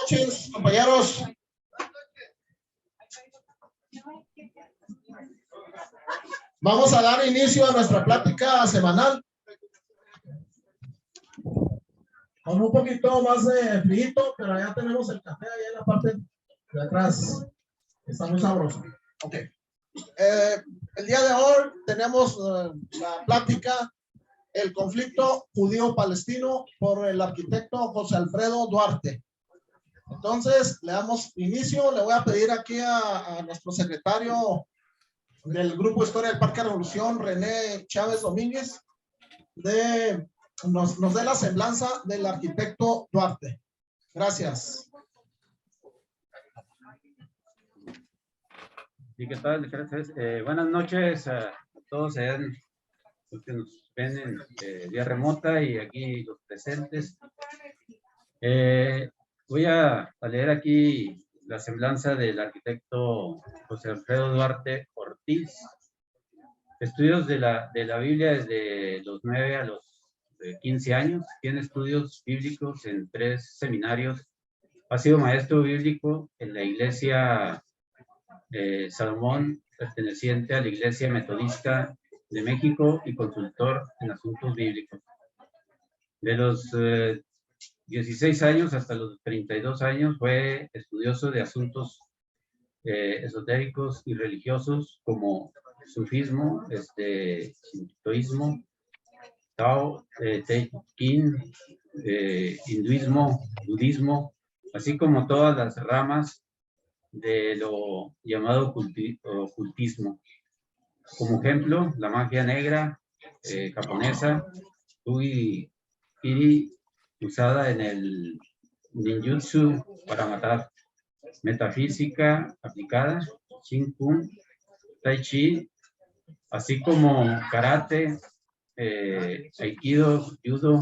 noches, compañeros. Vamos a dar inicio a nuestra plática semanal. Con un poquito más de frío, pero ya tenemos el café ahí en la parte de atrás. Está muy sabroso. Ok. El día de hoy tenemos la plática, el conflicto judío-palestino por el arquitecto José Alfredo Duarte. Entonces, le damos inicio. Le voy a pedir aquí a nuestro secretario del Grupo Historia del Parque Revolución, René Chávez Domínguez, nos dé la semblanza del arquitecto Duarte. Gracias. ¿Y qué tal? Gracias. Buenas noches a todos allá los que nos ven en vía remota y aquí los presentes. Voy a leer aquí la semblanza del arquitecto José Alfredo Duarte Ortiz. Estudios de la Biblia desde los 9 a los 15 años. Tiene estudios bíblicos en 3 seminarios. Ha sido maestro bíblico en la iglesia Salomón, perteneciente a la Iglesia Metodista de México y consultor en asuntos bíblicos. De los 16 años hasta los 32 años fue estudioso de asuntos esotéricos y religiosos como sufismo, sintoísmo, Tao, Te Ching, hinduismo, budismo, así como todas las ramas de lo llamado ocultismo. Como ejemplo, la magia negra japonesa, Ugi-iri, usada en el ninjutsu para matar, metafísica aplicada, Shin Kung, Tai Chi, así como karate, aikido, judo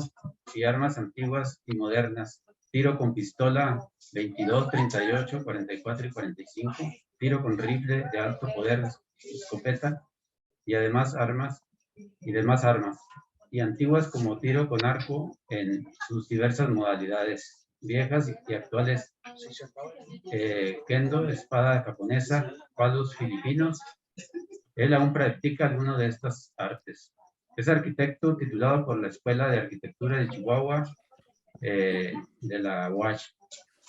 y armas antiguas y modernas, tiro con pistola 22, 38, 44 y 45, tiro con rifle de alto poder, escopeta y además armas y demás armas, y antiguas como tiro con arco en sus diversas modalidades, viejas y actuales, kendo, espada japonesa, palos filipinos. Él aún practica alguno de estas artes. Es arquitecto titulado por la Escuela de Arquitectura de Chihuahua, de la UACH.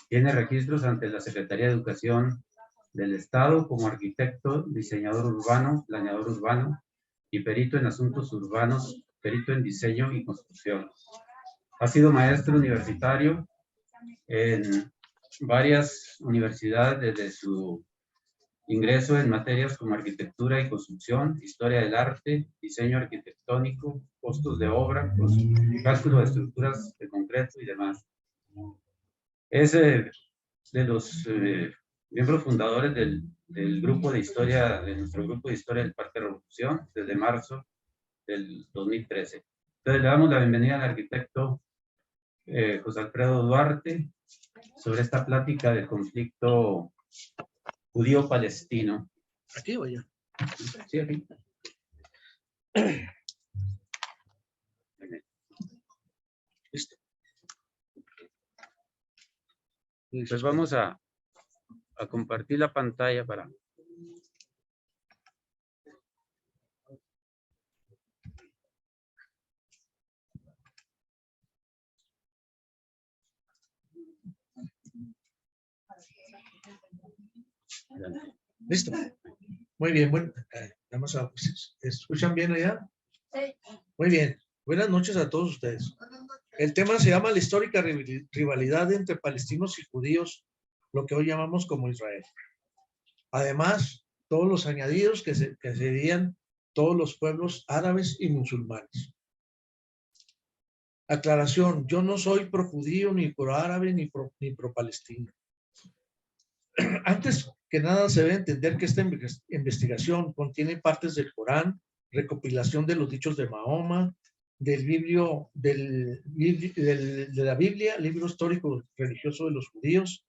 Tiene registros ante la Secretaría de Educación del Estado como arquitecto, diseñador urbano, planeador urbano y perito en asuntos urbanos, perito en diseño y construcción. Ha sido maestro universitario en varias universidades desde su ingreso en materias como arquitectura y construcción, historia del arte, diseño arquitectónico, costos de obra, cálculo de estructuras de concreto y demás. Es de los miembros fundadores del grupo de historia, de nuestro grupo de historia del Parque Revolución, desde marzo del 2013. Entonces le damos la bienvenida al arquitecto José Alfredo Duarte sobre esta plática del conflicto judío-palestino. ¿Aquí o allá? Sí, aquí. Listo. Pues vamos a compartir la pantalla para... Listo. Muy bien, bueno, vamos a... ¿Escuchan bien allá? Sí. Muy bien. Buenas noches a todos ustedes. El tema se llama la histórica rivalidad entre palestinos y judíos, lo que hoy llamamos como Israel. Además, todos los añadidos que serían todos los pueblos árabes y musulmanes. Aclaración, yo no soy pro judío, ni pro árabe, ni pro palestino. Antes que nada se debe entender que esta investigación contiene partes del Corán, recopilación de los dichos de Mahoma, de la Biblia, libro histórico religioso de los judíos,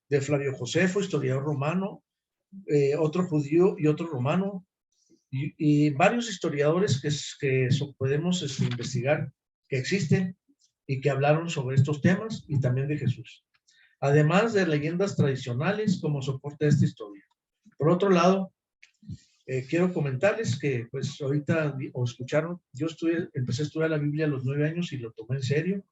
de Flavio Josefo, historiador romano, otro judío y otro romano, y varios historiadores que podemos investigar que existen y que hablaron sobre estos temas, y también de Jesús. además de leyendas tradicionales como soporte de esta historia. Por otro lado, quiero comentarles que, pues, ahorita o escucharon, yo empecé a estudiar la Biblia a los 9 años y lo tomé en serio.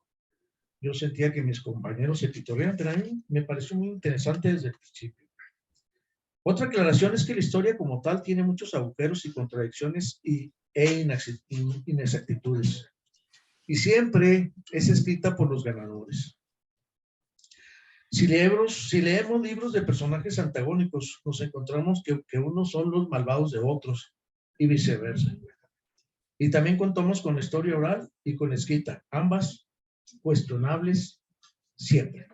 Yo sentía que mis compañeros se pitorreaban, pero a mí me pareció muy interesante desde el principio. Otra aclaración es que la historia como tal tiene muchos agujeros y contradicciones e inexactitudes. Y siempre es escrita por los ganadores. Si leemos libros de personajes antagónicos, nos encontramos que unos son los malvados de otros y viceversa. Y también contamos con la historia oral y con la escrita, ambas cuestionables siempre.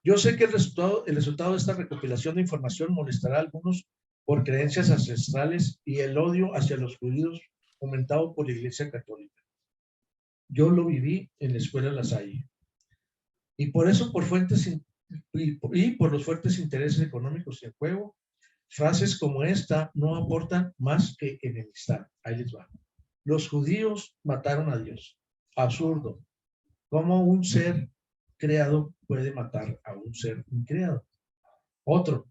Yo sé que el resultado de esta recopilación de información molestará a algunos por creencias ancestrales y el odio hacia los judíos fomentado por la Iglesia Católica. Yo lo viví en la escuela La Salle. Y por eso, por los fuertes intereses económicos en juego, frases como esta no aportan más que enemistad. Ahí les va. Los judíos mataron a Dios. Absurdo. ¿Cómo un ser creado puede matar a un ser increado? Otro,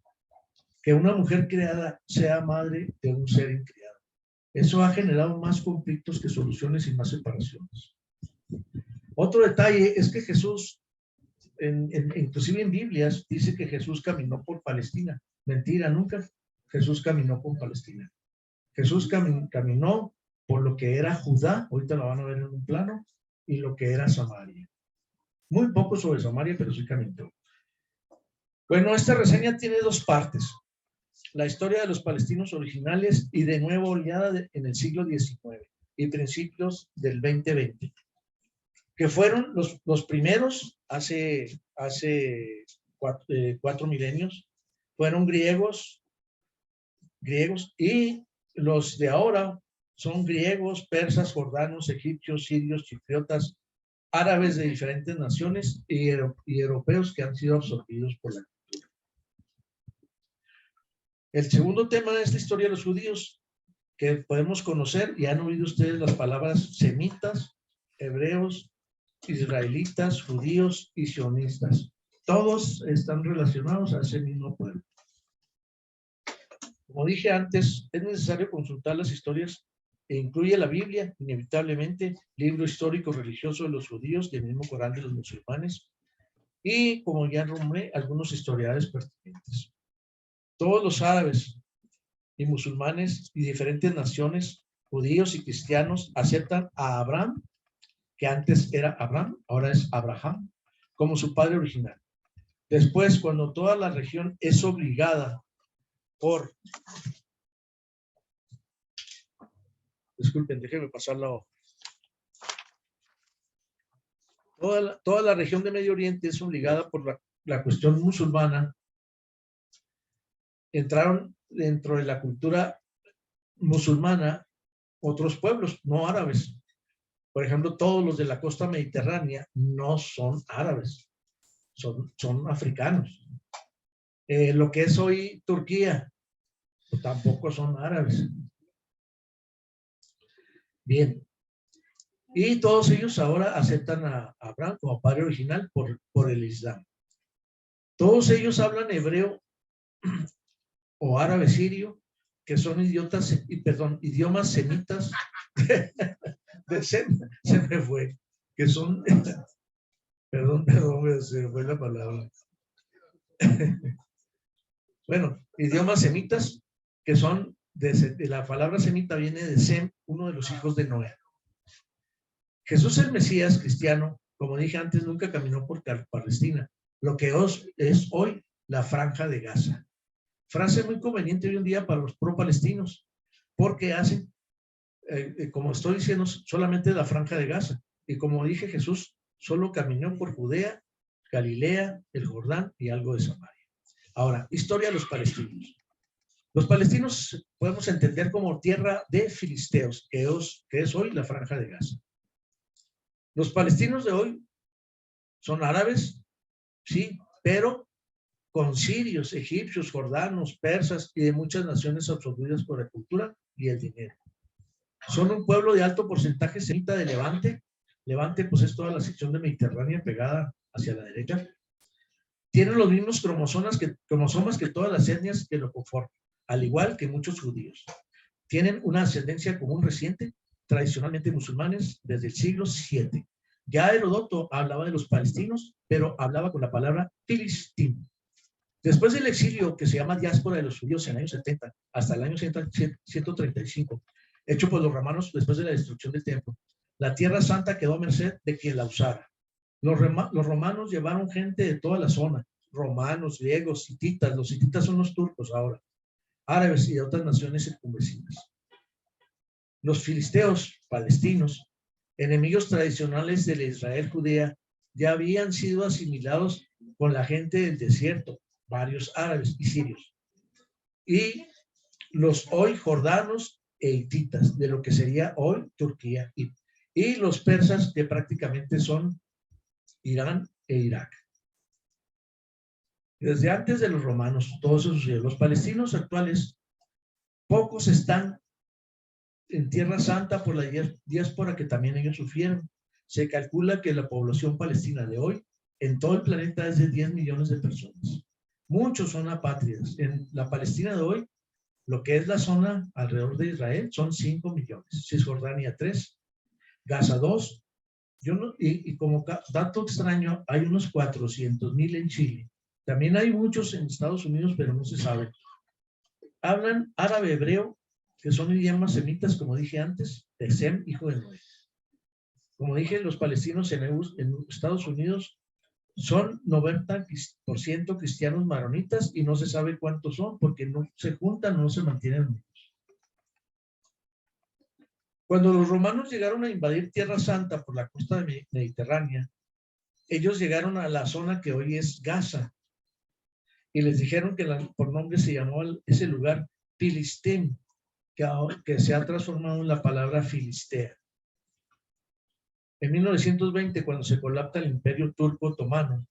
que una mujer creada sea madre de un ser increado. Eso ha generado más conflictos que soluciones y más separaciones. Otro detalle es que Jesús, inclusive en Biblias, dice que Jesús caminó por Palestina. Mentira, nunca Jesús caminó por Palestina. Jesús caminó por lo que era Judá, ahorita lo van a ver en un plano, y lo que era Samaria. Muy poco sobre Samaria, pero sí caminó. Bueno, esta reseña tiene dos partes. La historia de los palestinos originales y de nueva oleada en el siglo XIX y principios del 2020, que fueron los primeros hace 4 milenios, fueron griegos, y los de ahora son griegos, persas, jordanos, egipcios, sirios, chipriotas, árabes de diferentes naciones y europeos que han sido absorbidos por la cultura. El segundo tema es la historia de los judíos, que podemos conocer, y han oído ustedes las palabras semitas, hebreos, israelitas, judíos y sionistas. Todos están relacionados a ese mismo pueblo. Como dije antes, es necesario consultar las historias que incluye la Biblia, inevitablemente, libro histórico religioso de los judíos y el mismo Corán de los musulmanes, y, como ya nombré, algunos historiadores pertinentes. Todos los árabes y musulmanes y diferentes naciones, judíos y cristianos, aceptan a Abraham, que antes era Abraham, ahora es Abraham, como su padre original. Después, cuando toda la región es obligada por... Disculpen, déjenme pasarlo. Toda la región de Medio Oriente es obligada por la cuestión musulmana. Entraron dentro de la cultura musulmana otros pueblos, no árabes. Por ejemplo, todos los de la costa mediterránea no son árabes, son africanos. Lo que es hoy Turquía, pues tampoco son árabes. Bien. Y todos ellos ahora aceptan a Abraham como padre original por el Islam. Todos ellos hablan hebreo o árabe sirio, que son idiomas semitas. Se me fue. Que son, perdón, se me fue la palabra. Bueno, idiomas semitas, que son, de la palabra semita viene de Sem, uno de los hijos de Noé. Jesús el Mesías cristiano, como dije antes, nunca caminó por Palestina, lo que es hoy la Franja de Gaza. Frase muy conveniente hoy en día para los pro-palestinos, porque hacen, como estoy diciendo, solamente la Franja de Gaza. Y como dije, Jesús solo caminó por Judea, Galilea, el Jordán y algo de Samaria. Ahora, historia de los palestinos. Los palestinos podemos entender como tierra de filisteos, que es hoy la Franja de Gaza. Los palestinos de hoy son árabes, sí, pero con sirios, egipcios, jordanos, persas y de muchas naciones absorbidas por la cultura y el dinero. Son un pueblo de alto porcentaje semita de Levante. Levante, pues, es toda la sección de Mediterránea pegada hacia la derecha. Tienen los mismos cromosomas que todas las etnias que lo conforman, al igual que muchos judíos. Tienen una ascendencia común reciente, tradicionalmente musulmanes, desde el siglo VII. Ya Heródoto hablaba de los palestinos, pero hablaba con la palabra filistín. Después del exilio, que se llama diáspora de los judíos en el año 70, hasta el año 135, hecho por los romanos después de la destrucción del templo, la Tierra Santa quedó a merced de quien la usara. Los romanos llevaron gente de toda la zona, romanos, griegos, hititas. Los hititas son los turcos ahora, árabes y de otras naciones circunvecinas. Los filisteos, palestinos, enemigos tradicionales de la Israel judía, ya habían sido asimilados con la gente del desierto, varios árabes y sirios, y los hoy jordanos e hititas, de lo que sería hoy Turquía, y los persas, que prácticamente son Irán e Irak. Desde antes de los romanos, todo eso sucedió. Los palestinos actuales, pocos están en Tierra Santa por la diáspora que también ellos sufrieron. Se calcula que la población palestina de hoy en todo el planeta es de 10 millones de personas. Muchos son apátridas. En la Palestina de hoy, lo que es la zona alrededor de Israel, son 5 millones. Cisjordania 3, Gaza 2. Y como dato extraño, hay unos 400,000 en Chile. También hay muchos en Estados Unidos, pero no se sabe. Hablan árabe hebreo, que son idiomas semitas, como dije antes, de Sem, hijo de Noé. Como dije, los palestinos en Estados Unidos son 90% cristianos maronitas y no se sabe cuántos son porque no se juntan, no se mantienen unidos. Cuando los romanos llegaron a invadir Tierra Santa por la costa mediterránea, ellos llegaron a la zona que hoy es Gaza y les dijeron que por nombre se llamó ese lugar Filistín, que se ha transformado en la palabra Filistea. En 1920, cuando se colapsa el Imperio Turco Otomano,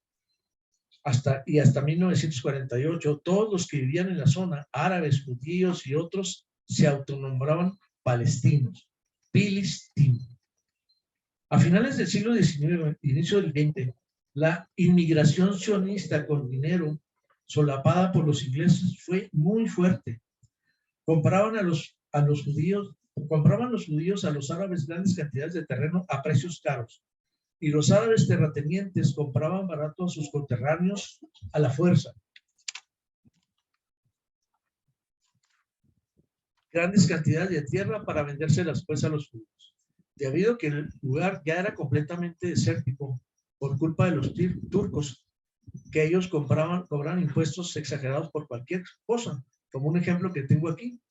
hasta 1948, todos los que vivían en la zona, árabes, judíos y otros, se autonombraban palestinos, Filistín. A finales del siglo XIX, inicio del XX, la inmigración sionista con dinero solapada por los ingleses fue muy fuerte. Compraban los judíos a los árabes grandes cantidades de terreno a precios caros. Y los árabes terratenientes compraban barato a sus conterráneos a la fuerza. Grandes cantidades de tierra para vendérselas después a los judíos. Debido a que el lugar ya era completamente desértico por culpa de los turcos, que ellos cobraban impuestos exagerados por cualquier cosa, como un ejemplo que tengo aquí,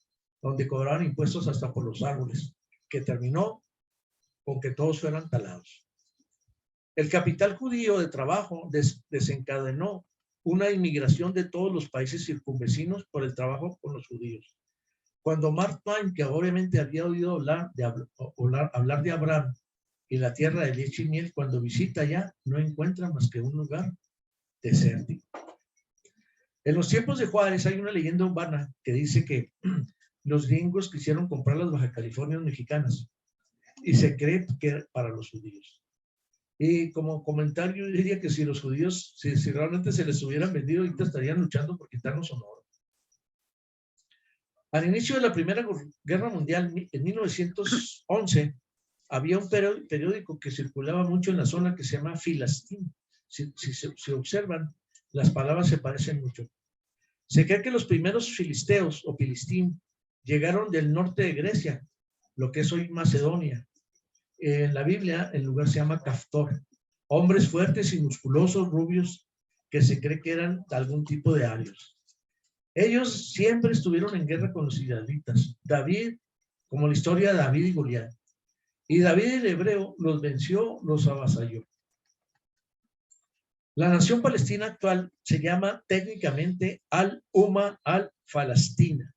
donde cobraban impuestos hasta por los árboles, que terminó con que todos fueran talados. El capital judío de trabajo desencadenó una inmigración de todos los países circunvecinos por el trabajo con los judíos. Cuando Mark Twain, que obviamente había oído hablar de Abraham y la tierra de leche y miel, cuando visita allá no encuentra más que un lugar desértico. En los tiempos de Juárez hay una leyenda urbana que dice que los gringos quisieron comprar las Baja Californias mexicanas y se cree que para los judíos. Y como comentario yo diría que si los judíos, si realmente se les hubieran vendido, ahorita estarían luchando por quitarnos honor. Al inicio de la Primera Guerra Mundial, en 1911, había un periódico que circulaba mucho en la zona que se llama Filistín. Si observan, las palabras se parecen mucho. Se cree que los primeros filisteos o filistín llegaron del norte de Grecia, lo que es hoy Macedonia. En la Biblia el lugar se llama Caftor. Hombres fuertes y musculosos, rubios, que se cree que eran algún tipo de arios. Ellos siempre estuvieron en guerra con los israelitas. David, como la historia de David y Goliat. Y David el hebreo los venció, los avasalló. La nación palestina actual se llama técnicamente Al-Umma al-Falastina.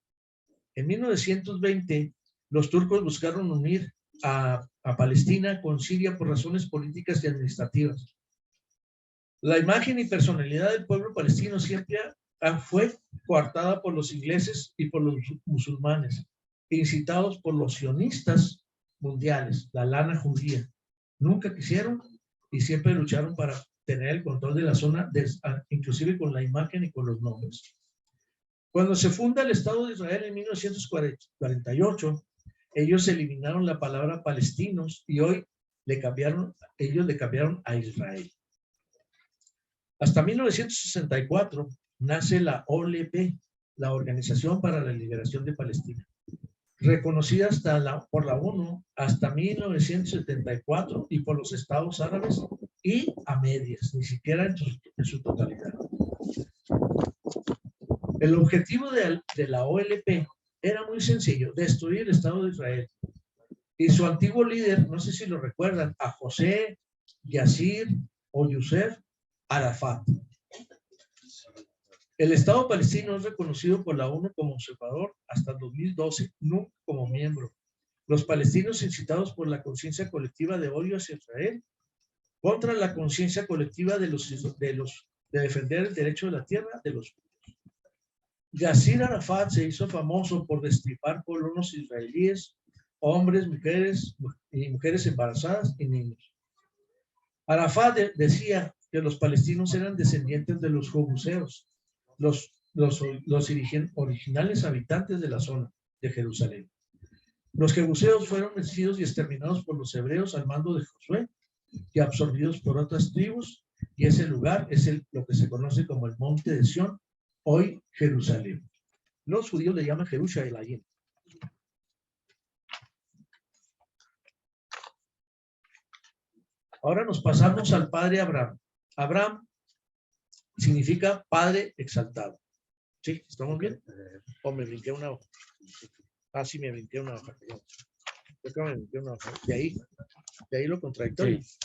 En 1920, los turcos buscaron unir a Palestina con Siria por razones políticas y administrativas. La imagen y personalidad del pueblo palestino siempre fue coartada por los ingleses y por los musulmanes, incitados por los sionistas mundiales, la lana judía. Nunca quisieron y siempre lucharon para tener el control de la zona, inclusive con la imagen y con los nombres. Cuando se funda el Estado de Israel en 1948, ellos eliminaron la palabra palestinos y hoy ellos le cambiaron a Israel. Hasta 1964 nace la OLP, la Organización para la Liberación de Palestina, reconocida por la ONU hasta 1974 y por los estados árabes y a medias, ni siquiera en su totalidad. El objetivo de la OLP era muy sencillo: destruir el Estado de Israel. Y su antiguo líder, no sé si lo recuerdan, a José, Yasir o Yusef Arafat. El Estado palestino es reconocido por la ONU como observador hasta el 2012, nunca como miembro. Los palestinos, incitados por la conciencia colectiva de odio hacia Israel, contra la conciencia colectiva de defender el derecho de la tierra de los judíos. Yasir Arafat se hizo famoso por destripar colonos israelíes, hombres, mujeres y mujeres embarazadas y niños. Arafat decía que los palestinos eran descendientes de los jebuseos, los originales habitantes de la zona de Jerusalén. Los jebuseos fueron vencidos y exterminados por los hebreos al mando de Josué y absorbidos por otras tribus, y ese lugar es lo que se conoce como el Monte de Sión, hoy Jerusalén. Los judíos le llaman Jerusalén. Ahora nos pasamos al padre Abraham. Abraham significa padre exaltado. ¿Sí? ¿Estamos bien? ¿O me brinqué una hoja? Ah, sí, me brinqué una hoja. Me brinqué una hoja. De ahí lo contradictorio. Sí.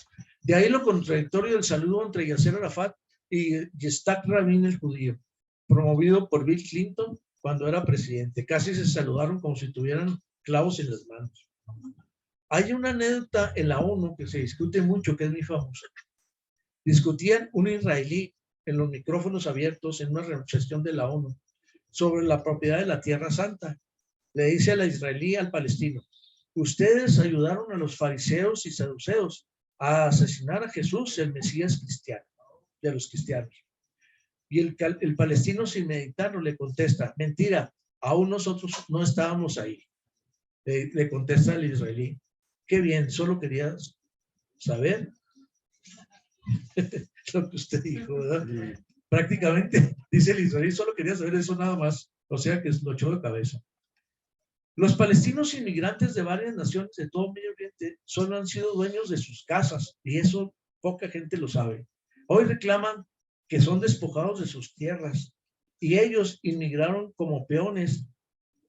De ahí lo contradictorio del saludo entre Yasser Arafat y Yitzhak Rabin, el judío, promovido por Bill Clinton cuando era presidente. Casi se saludaron como si tuvieran clavos en las manos. Hay una anécdota en la ONU que se discute mucho, que es muy famosa. Discutían un israelí en los micrófonos abiertos en una sesión de la ONU sobre la propiedad de la Tierra Santa. Le dice a la israelí al palestino: ustedes ayudaron a los fariseos y saduceos a asesinar a Jesús, el Mesías cristiano, de los cristianos. Y el palestino, sin meditarlo, le contesta: mentira, aún nosotros no estábamos ahí. Le contesta el israelí: qué bien, solo quería saber lo que usted dijo, ¿verdad? Sí. Prácticamente, dice el israelí, solo quería saber eso nada más. O sea que lo echó de cabeza. Los palestinos inmigrantes de varias naciones de todo Medio Oriente solo han sido dueños de sus casas, y eso poca gente lo sabe. Hoy reclaman que son despojados de sus tierras, y ellos inmigraron como peones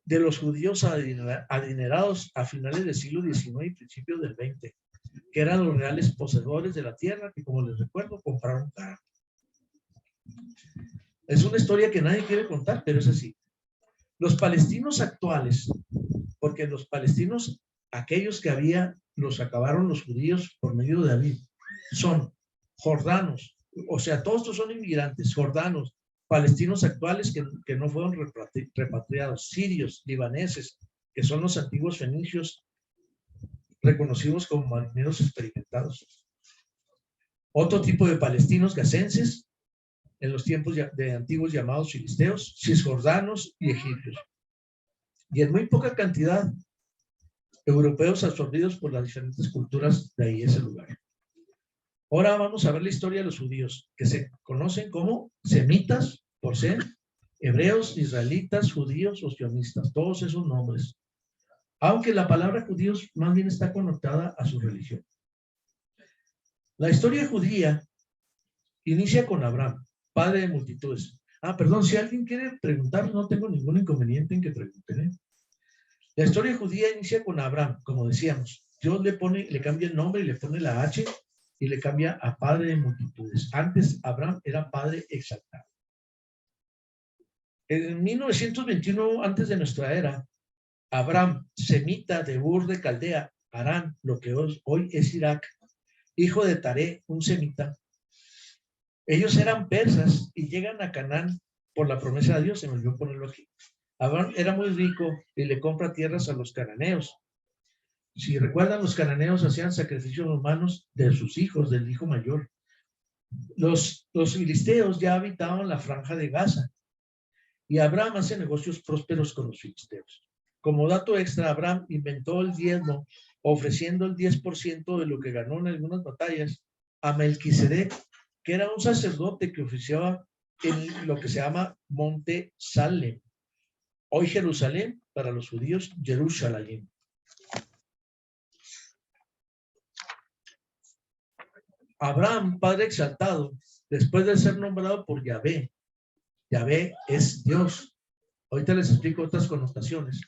de los judíos adinerados a finales del siglo XIX y principios del XX, que eran los reales poseedores de la tierra, que, como les recuerdo, compraron caro. Es una historia que nadie quiere contar, pero es así. Los palestinos actuales, porque los palestinos, aquellos que había, los acabaron los judíos por medio de David, son jordanos, o sea, todos estos son inmigrantes, jordanos, palestinos actuales que no fueron repatriados, sirios, libaneses, que son los antiguos fenicios reconocidos como marineros experimentados. Otro tipo de palestinos gazenses, en los tiempos de antiguos llamados filisteos, cisjordanos y egipcios. Y en muy poca cantidad, europeos absorbidos por las diferentes culturas de ahí, ese lugar. Ahora vamos a ver la historia de los judíos, que se conocen como semitas, por ser hebreos, israelitas, judíos o sionistas, todos esos nombres. Aunque la palabra judíos más bien está connotada a su religión. La historia judía inicia con Abraham, padre de multitudes. Perdón, si alguien quiere preguntar, no tengo ningún inconveniente en que pregunten, ¿eh? La historia judía inicia con Abraham, como decíamos. Dios le cambia el nombre y le pone la H y le cambia a padre de multitudes. Antes Abraham era padre exaltado. En 1921, antes de nuestra era, Abraham, semita de Ur de Caldea, Harán, lo que hoy es Irak, hijo de Taré, un semita. Ellos eran persas y llegan a Canaán por la promesa de Dios. Se me olvidó ponerlo aquí. Abraham era muy rico y le compra tierras a los cananeos. Si recuerdan, los cananeos hacían sacrificios humanos de sus hijos, del hijo mayor. Los filisteos ya habitaban la franja de Gaza y Abraham hace negocios prósperos con los filisteos. Como dato extra, Abraham inventó el diezmo, ofreciendo el 10% de lo que ganó en algunas batallas a Melquisedec, que era un sacerdote que oficiaba en lo que se llama Monte Salem. Hoy Jerusalén, para los judíos, Jerusalén. Abraham, padre exaltado, después de ser nombrado por Yahvé, Yahvé es Dios. Ahorita les explico otras connotaciones.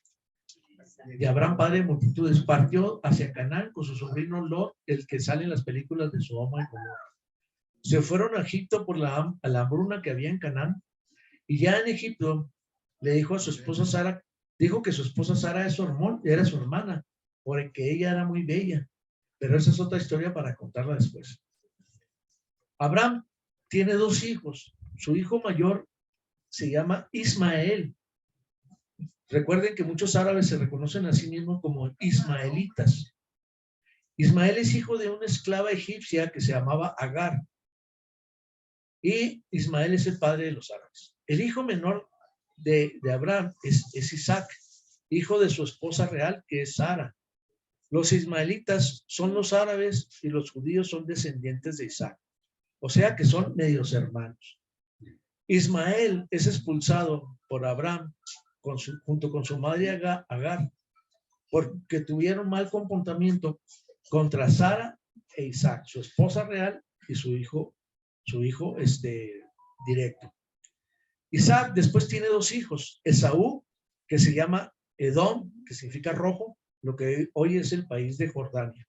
De Abraham, padre de multitudes, partió hacia Canaán con su sobrino Lot, el que sale en las películas de Sodoma y Gomorra. Se fueron a Egipto por la hambruna que había en Canaán, y ya en Egipto le dijo a su esposa Sara, dijo que su esposa Sara era su hermana, porque ella era muy bella, pero esa es otra historia para contarla después. Abraham tiene 2 hijos. Su hijo mayor se llama Ismael. Recuerden que muchos árabes se reconocen a sí mismos como ismaelitas. Ismael es hijo de una esclava egipcia que se llamaba Agar. Y Ismael es el padre de los árabes. El hijo menor de Abraham es Isaac, hijo de su esposa real, que es Sara. Los ismaelitas son los árabes y los judíos son descendientes de Isaac. O sea que son medios hermanos. Ismael es expulsado por Abraham junto con su madre Agar, porque tuvieron mal comportamiento contra Sara e Isaac, su esposa real y su hijo directo. Isaac después tiene 2 hijos, Esaú, que se llama Edom, que significa rojo, lo que hoy es el país de Jordania,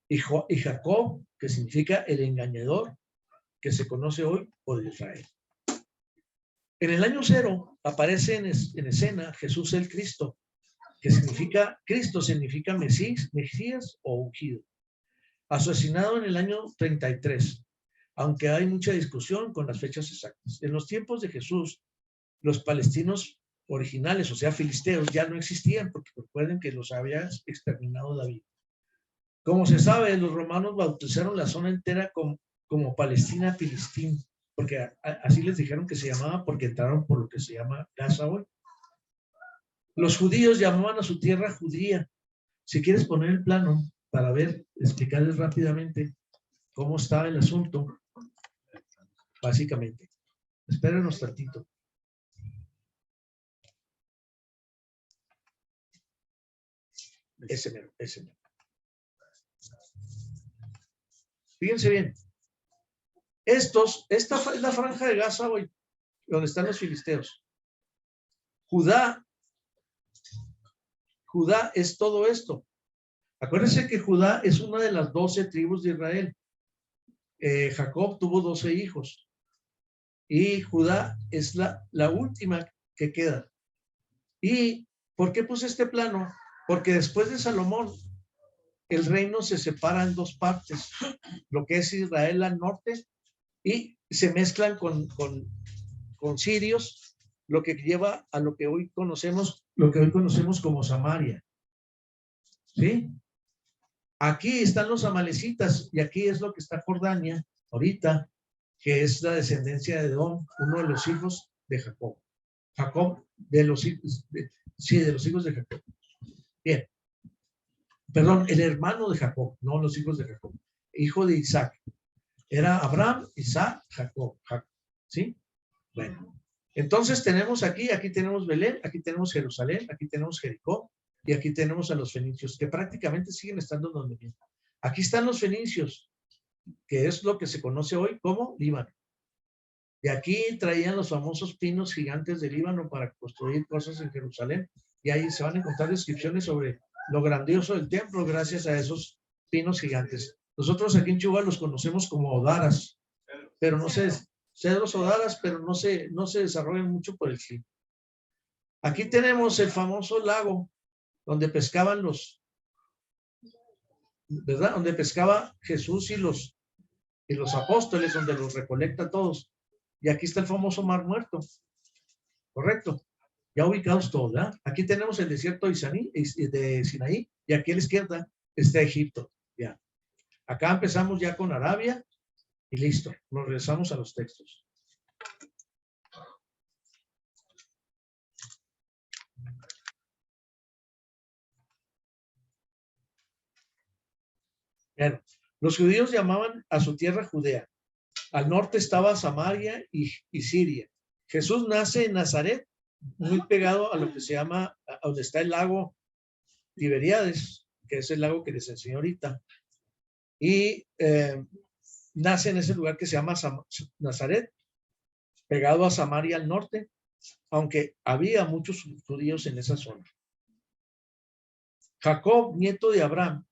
y Jacob, que significa el engañador, que se conoce hoy por Israel. En el año 0 aparece en escena Jesús el Cristo, que significa, Cristo significa Mesías o ungido, asesinado en el año 33, aunque hay mucha discusión con las fechas exactas. En los tiempos de Jesús, los palestinos originales, o sea, filisteos, ya no existían, porque recuerden que los había exterminado David. Como se sabe, los romanos bautizaron la zona entera como Palestina Filistín, porque así les dijeron que se llamaba, porque entraron por lo que se llama Gaza hoy. Los judíos llamaban a su tierra Judía. Si quieres poner el plano para explicarles rápidamente cómo estaba el asunto, básicamente. Espérenos tantito. Ese mero. Fíjense bien. Esta es la franja de Gaza hoy, donde están los filisteos. Judá es todo esto. Acuérdense que Judá es una de las 12 tribus de Israel. Jacob tuvo 12 hijos. Y Judá es la última que queda. ¿Y por qué puse este plano? Porque después de Salomón, el reino se separa en 2 partes. Lo que es Israel al norte y se mezclan con sirios, lo que lleva a lo que hoy conocemos como Samaria. ¿Sí? Aquí están los amalecitas y aquí es lo que está Jordania ahorita, que es la descendencia de Edom, uno de los hijos de Jacob. De los hijos de Jacob. Bien. Perdón, el hermano de Jacob, no los hijos de Jacob. Hijo de Isaac. Era Abraham, Isaac, Jacob. ¿Sí? Bueno. Entonces tenemos aquí tenemos Belén, aquí tenemos Jerusalén, aquí tenemos Jericó y aquí tenemos a los fenicios, que prácticamente siguen estando donde mismo. Aquí están los fenicios, que es lo que se conoce hoy como Líbano. De aquí traían los famosos pinos gigantes de Líbano para construir cosas en Jerusalén, y ahí se van a encontrar descripciones sobre lo grandioso del templo gracias a esos pinos gigantes. Nosotros aquí en Chihuahua los conocemos como odaras, pero no sé, cedros odaras, pero no se desarrollan mucho por el clima. Aquí tenemos el famoso lago donde pescaban ¿verdad? Donde pescaba Jesús y los apóstoles, donde los recolecta todos. Y aquí está el famoso Mar Muerto. Correcto. Ya ubicados todos, ¿verdad? Aquí tenemos el desierto de Sinaí y aquí a la izquierda está Egipto. Ya. Acá empezamos ya con Arabia Y listo, nos regresamos a los textos. Bueno, los judíos llamaban a su tierra Judea. Al norte estaba Samaria y Siria. Jesús nace en Nazaret, muy pegado a lo que se llama, a donde está el lago Tiberíades, que es el lago que les enseñé ahorita. Y nace en ese lugar que se llama Nazaret, pegado a Samaria al norte, aunque había muchos judíos en esa zona. Jacob, nieto de Abraham,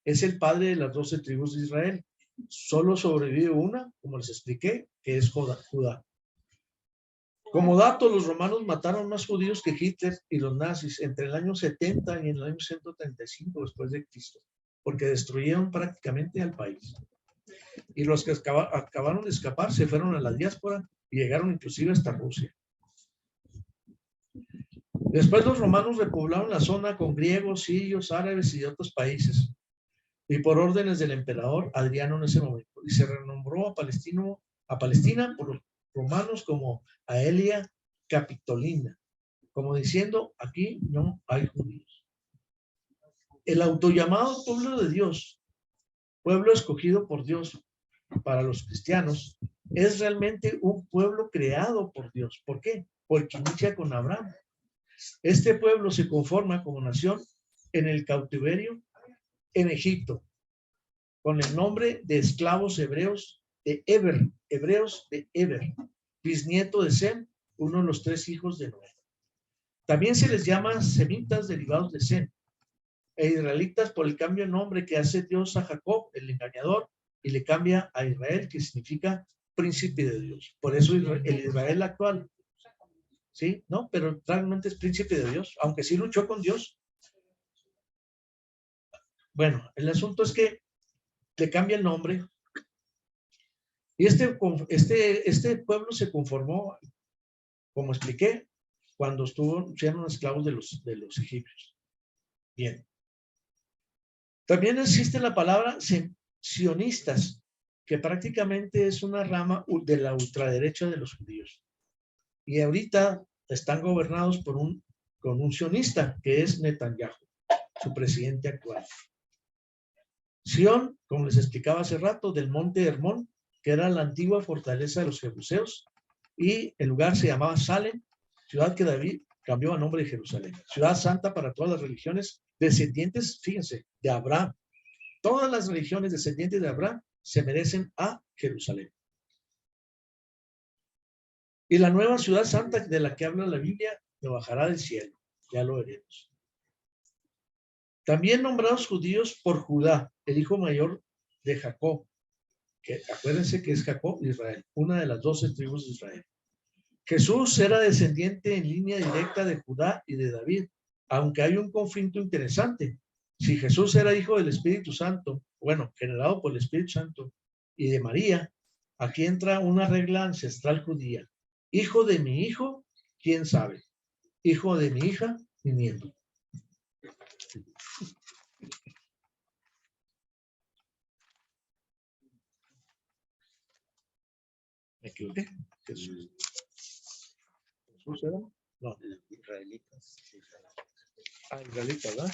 es el padre de las 12 tribus de Israel. Solo sobrevive una, como les expliqué, que es Judá. Como dato, los romanos mataron más judíos que Hitler y los nazis entre el año 70 y el año 135 después de Cristo, porque destruyeron prácticamente al país. Y los que acabaron de escapar se fueron a la diáspora y llegaron inclusive hasta Rusia. Después los romanos repoblaron la zona con griegos, sirios, árabes y de otros países. Y por órdenes del emperador Adriano en ese momento. Y se renombró a Palestina por los romanos como Aelia Capitolina, como diciendo, aquí no hay judíos. El autollamado pueblo de Dios, pueblo escogido por Dios para los cristianos, es realmente un pueblo creado por Dios. ¿Por qué? Porque inicia con Abraham. Este pueblo se conforma como nación en el cautiverio en Egipto, con el nombre de esclavos hebreos de Eber, bisnieto de Sem, uno de los 3 hijos de Noé. También se les llama semitas derivados de Sem, e israelitas por el cambio de nombre que hace Dios a Jacob, el engañador, y le cambia a Israel, que significa príncipe de Dios. Por eso el Israel actual, ¿sí? No, pero realmente es príncipe de Dios, aunque sí luchó con Dios. Bueno, el asunto es que le cambia el nombre. Y este pueblo se conformó, como expliqué, cuando eran esclavos de los egipcios. Bien. También existe la palabra sionistas, que prácticamente es una rama de la ultraderecha de los judíos. Y ahorita están gobernados con un sionista, que es Netanyahu, su presidente actual. Sión, como les explicaba hace rato, del monte Hermón, que era la antigua fortaleza de los jebuseos, y el lugar se llamaba Salem, ciudad que David cambió a nombre de Jerusalén. Ciudad santa para todas las religiones descendientes, fíjense, de Abraham. Todas las religiones descendientes de Abraham se merecen a Jerusalén. Y la nueva ciudad santa de la que habla la Biblia no bajará del cielo. Ya lo veremos. También nombrados judíos por Judá, el hijo mayor de Jacob, que acuérdense que es Jacob de Israel, una de las 12 tribus de Israel. Jesús era descendiente en línea directa de Judá y de David, aunque hay un conflicto interesante. Si Jesús era hijo del Espíritu Santo, bueno, generado por el Espíritu Santo, y de María, aquí entra una regla ancestral judía. Hijo de mi hijo, ¿quién sabe? Hijo de mi hija, mi nieto. ¿Me equivoqué? ¿Jesús era? No. Israelitas. Israelitas, ¿verdad?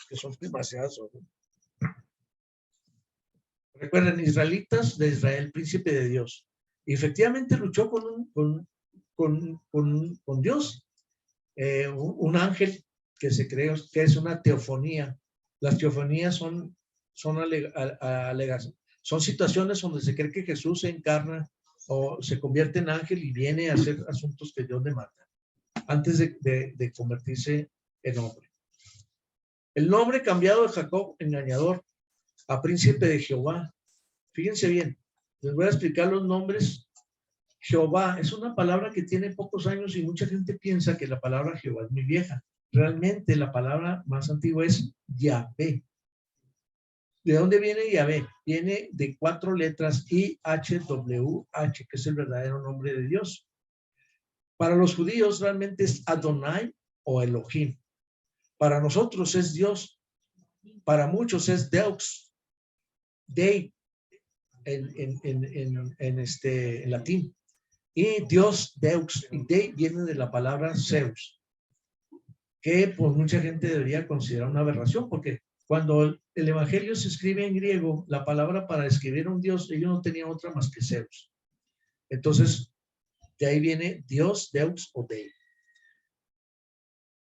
Que son demasiadas. Recuerden, israelitas de Israel, príncipe de Dios. Y efectivamente luchó con Dios. Un ángel que se cree que es una teofonía. Las teofonías son situaciones donde se cree que Jesús se encarna o se convierte en ángel y viene a hacer asuntos que Dios le manda antes de convertirse en hombre. El nombre cambiado de Jacob, engañador, a príncipe de Jehová. Fíjense bien, les voy a explicar los nombres. Jehová es una palabra que tiene pocos años y mucha gente piensa que la palabra Jehová es muy vieja. Realmente la palabra más antigua es Yahvé. ¿De dónde viene Yahvé? Viene de 4 letras IHWH, que es el verdadero nombre de Dios. Para los judíos realmente es Adonai o Elohim. Para nosotros es Dios. Para muchos es Deux, Dei. en latín. Y Dios, Deus, y de viene de la palabra Zeus, que pues mucha gente debería considerar una aberración, porque cuando el evangelio se escribe en griego, la palabra para escribir a un Dios, ellos no tenían otra más que Zeus. Entonces, de ahí viene Dios, Deus o Dei.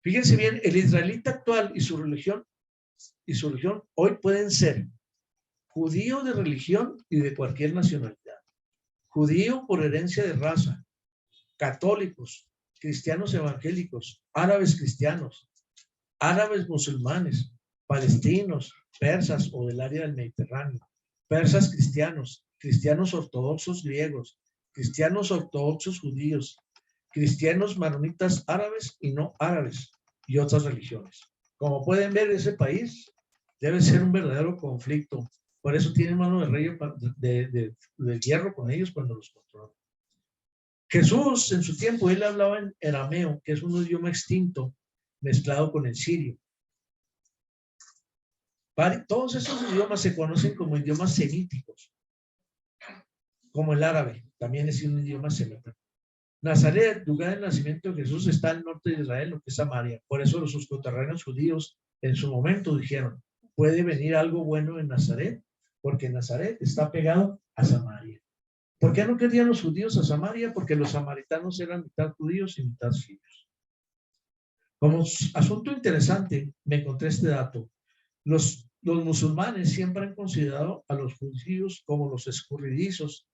Fíjense bien, el israelita actual y su religión hoy pueden ser judío de religión y de cualquier nacionalidad, judío por herencia de raza, católicos, cristianos evangélicos, árabes cristianos, árabes musulmanes, palestinos, persas o del área del Mediterráneo, persas cristianos, cristianos ortodoxos griegos, cristianos ortodoxos judíos, cristianos maronitas árabes y no árabes y otras religiones. Como pueden ver, ese país debe ser un verdadero conflicto. Por eso tienen mano de rey de hierro con ellos cuando los controlan. Jesús, en su tiempo, él hablaba en arameo, que es un idioma extinto, mezclado con el sirio. Todos esos idiomas se conocen como idiomas semíticos, como el árabe, también es un idioma semítico. Nazaret, lugar de nacimiento de Jesús, está al norte de Israel, lo que es Samaria. Por eso sus coterráneos judíos en su momento dijeron, ¿puede venir algo bueno en Nazaret? Porque Nazaret está pegado a Samaria. ¿Por qué no querían los judíos a Samaria? Porque los samaritanos eran mitad judíos y mitad sirios. Como asunto interesante, me encontré este dato. Los musulmanes siempre han considerado a los judíos como los escurridizos